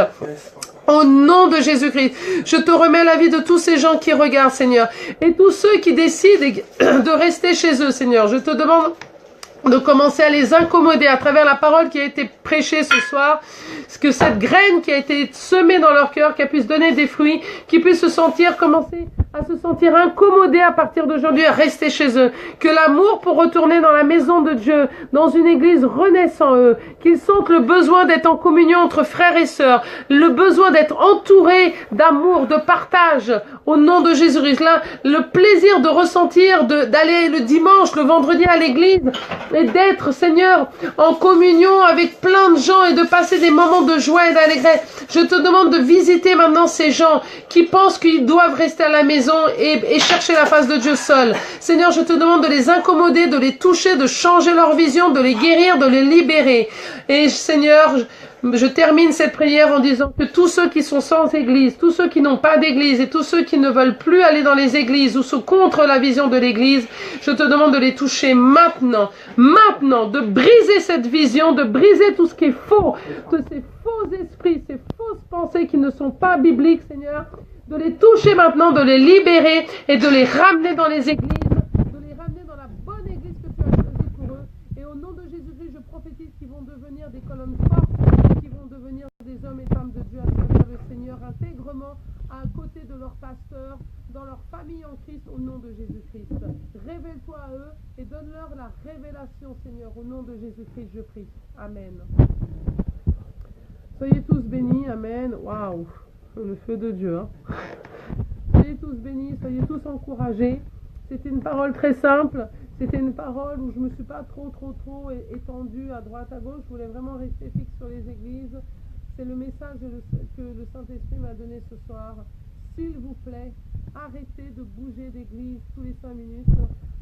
Au nom de Jésus-Christ, je te remets la vie de tous ces gens qui regardent, Seigneur, et tous ceux qui décident de rester chez eux, Seigneur. Je te demande de commencer à les incommoder à travers la parole qui a été prêchée ce soir, que cette graine qui a été semée dans leur cœur, qu'elle puisse donner des fruits, qu'ils puissent commencer à se sentir incommodés à partir d'aujourd'hui, à rester chez eux, que l'amour pour retourner dans la maison de Dieu, dans une église renaisse en eux, qu'ils sentent le besoin d'être en communion entre frères et sœurs, le besoin d'être entourés d'amour, de partage, au nom de Jésus-Christ, là, le plaisir de ressentir, d'aller le dimanche, le vendredi à l'église, et d'être, Seigneur, en communion avec plein de gens et de passer des moments de joie et d'allégresse. Je te demande de visiter maintenant ces gens qui pensent qu'ils doivent rester à la maison et chercher la face de Dieu seul. Seigneur, je te demande de les incommoder, de les toucher, de changer leur vision, de les guérir, de les libérer. Et Seigneur, je termine cette prière en disant que tous ceux qui sont sans église, tous ceux qui n'ont pas d'église et tous ceux qui ne veulent plus aller dans les églises ou sont contre la vision de l'église, je te demande de les toucher maintenant, de briser cette vision, de briser tout ce qui est faux, de ces faux esprits, ces fausses pensées qui ne sont pas bibliques, Seigneur, de les toucher maintenant, de les libérer et de les ramener dans les églises, de les ramener dans la bonne église que tu as choisie pour eux. Et au nom de Jésus-Christ, je prophétise qu'ils vont devenir des colonnes fortes, qui vont devenir des hommes et femmes de Dieu à travers le Seigneur, intégrement à côté de leur pasteur, dans leur famille en Christ, au nom de Jésus-Christ. Révèle-toi à eux et donne-leur la révélation, Seigneur, au nom de Jésus-Christ, je prie. Amen. Soyez tous bénis, amen. Waouh, le feu de Dieu. Hein. Soyez tous bénis, soyez tous encouragés. C'était une parole très simple. C'était une parole où je ne me suis pas trop étendue à droite, à gauche. Je voulais vraiment rester fixe sur les églises. C'est le message que le Saint-Esprit m'a donné ce soir. S'il vous plaît, arrêtez de bouger d'église tous les 5 minutes.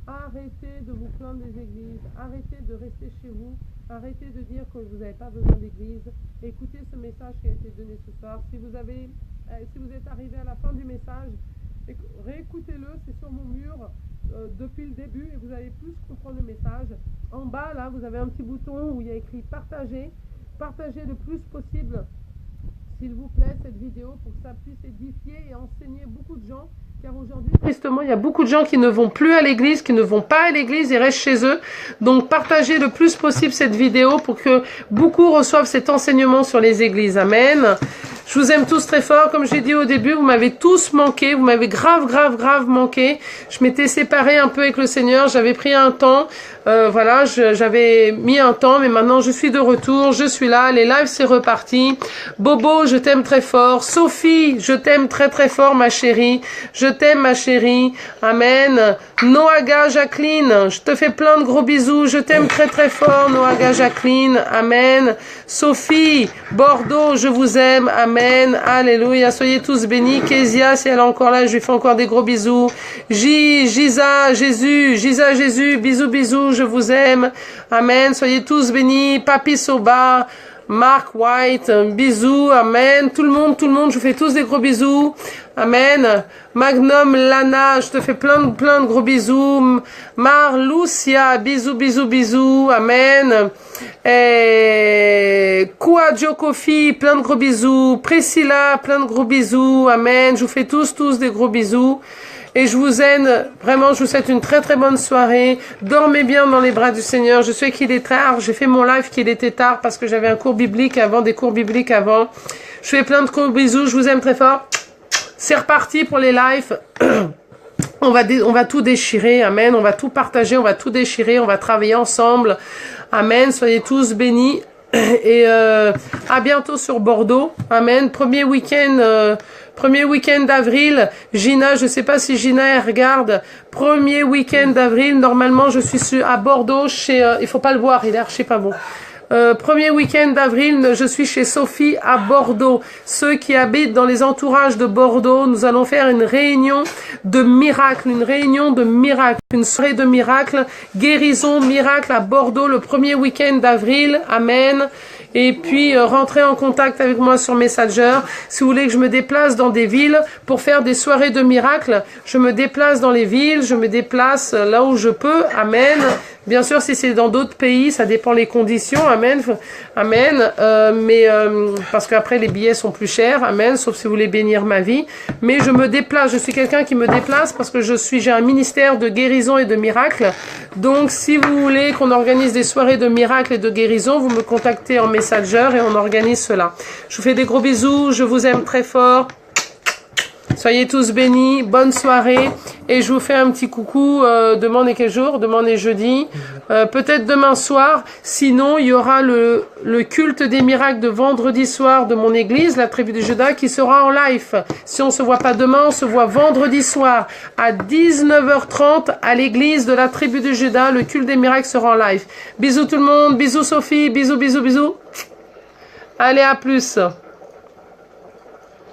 Arrêtez de vous plaindre des églises. Arrêtez de rester chez vous. Arrêtez de dire que vous n'avez pas besoin d'église. Écoutez ce message qui a été donné ce soir. Si vous êtes arrivé à la fin du message, réécoutez-le, c'est sur mon mur depuis le début et vous allez plus comprendre le message. En bas, là, vous avez un petit bouton où il y a écrit partager. Partagez le plus possible, s'il vous plaît, cette vidéo pour que ça puisse édifier et enseigner beaucoup de gens. Car aujourd'hui, tristement, il y a beaucoup de gens qui ne vont plus à l'église, qui ne vont pas à l'église et restent chez eux. Donc, partagez le plus possible cette vidéo pour que beaucoup reçoivent cet enseignement sur les églises. Amen. Je Je vous aime tous très fort. Comme j'ai dit au début, vous m'avez tous manqué. Vous m'avez grave manqué. Je m'étais séparée un peu avec le Seigneur. J'avais pris un temps. Voilà, j'avais mis un temps, mais maintenant je suis de retour. Je suis là. Les lives, c'est reparti. Bobo, je t'aime très fort. Sophie, je t'aime très fort, ma chérie. Je t'aime, ma chérie. Amen. Noaga, Jacqueline, je te fais plein de gros bisous. Je t'aime très fort, Noaga, Jacqueline. Amen. Sophie, Bordeaux, je vous aime. Amen. Alléluia. Soyez tous bénis. Kezia, si elle est encore là, je lui fais encore des gros bisous. Giza, Jésus, bisous, je vous aime. Amen. Soyez tous bénis. Papi Soba, Mark White, bisous. Amen. Tout le monde, je vous fais tous des gros bisous. Amen. Magnum Lana, je te fais plein de gros bisous. Lucia, bisous. Amen. Kua Jokofi, plein de gros bisous. Priscilla, plein de gros bisous. Amen. Je vous fais tous des gros bisous. Et je vous aime, vraiment, je vous souhaite une très bonne soirée. Dormez bien dans les bras du Seigneur. Je sais qu'il est tard. J'ai fait mon live qu'il était tard parce que j'avais des cours bibliques avant. Je fais plein de gros bisous. Je vous aime très fort. C'est reparti pour les lives. On va tout déchirer. Amen. On va tout partager. On va tout déchirer. On va travailler ensemble. Amen. Soyez tous bénis. Et à bientôt sur Bordeaux. Amen. Premier week-end d'avril. Gina, je sais pas si Gina elle regarde. Premier week-end d'avril. Normalement, je suis à Bordeaux chez... il faut pas le voir, il est archi pas bon. Premier week-end d'avril, je suis chez Sophie à Bordeaux. Ceux qui habitent dans les entourages de Bordeaux, nous allons faire une réunion de miracles, une soirée de miracles, guérison, miracle à Bordeaux le premier week-end d'avril. Amen. Et puis, rentrez en contact avec moi sur Messenger. Si vous voulez que je me déplace dans des villes pour faire des soirées de miracles, je me déplace dans les villes, je me déplace là où je peux. Amen. Bien sûr, si c'est dans d'autres pays, ça dépend les conditions. Amen. Amen. Parce qu'après, les billets sont plus chers. Amen. Sauf si vous voulez bénir ma vie. Mais je me déplace. Je suis quelqu'un qui me déplace parce que j'ai un ministère de guérison et de miracles. Donc, si vous voulez qu'on organise des soirées de miracles et de guérison, vous me contactez en Messenger et on organise cela. Je vous fais des gros bisous. Je vous aime très fort. Soyez tous bénis, bonne soirée, et je vous fais un petit coucou, demain est quel jour? Demain est jeudi, peut-être demain soir, sinon il y aura le culte des miracles de vendredi soir de mon église, la tribu de Juda, qui sera en live. Si on se voit pas demain, on se voit vendredi soir, à 19h30, à l'église de la tribu de Juda, le culte des miracles sera en live. Bisous tout le monde, bisous Sophie, bisous. Allez, à plus.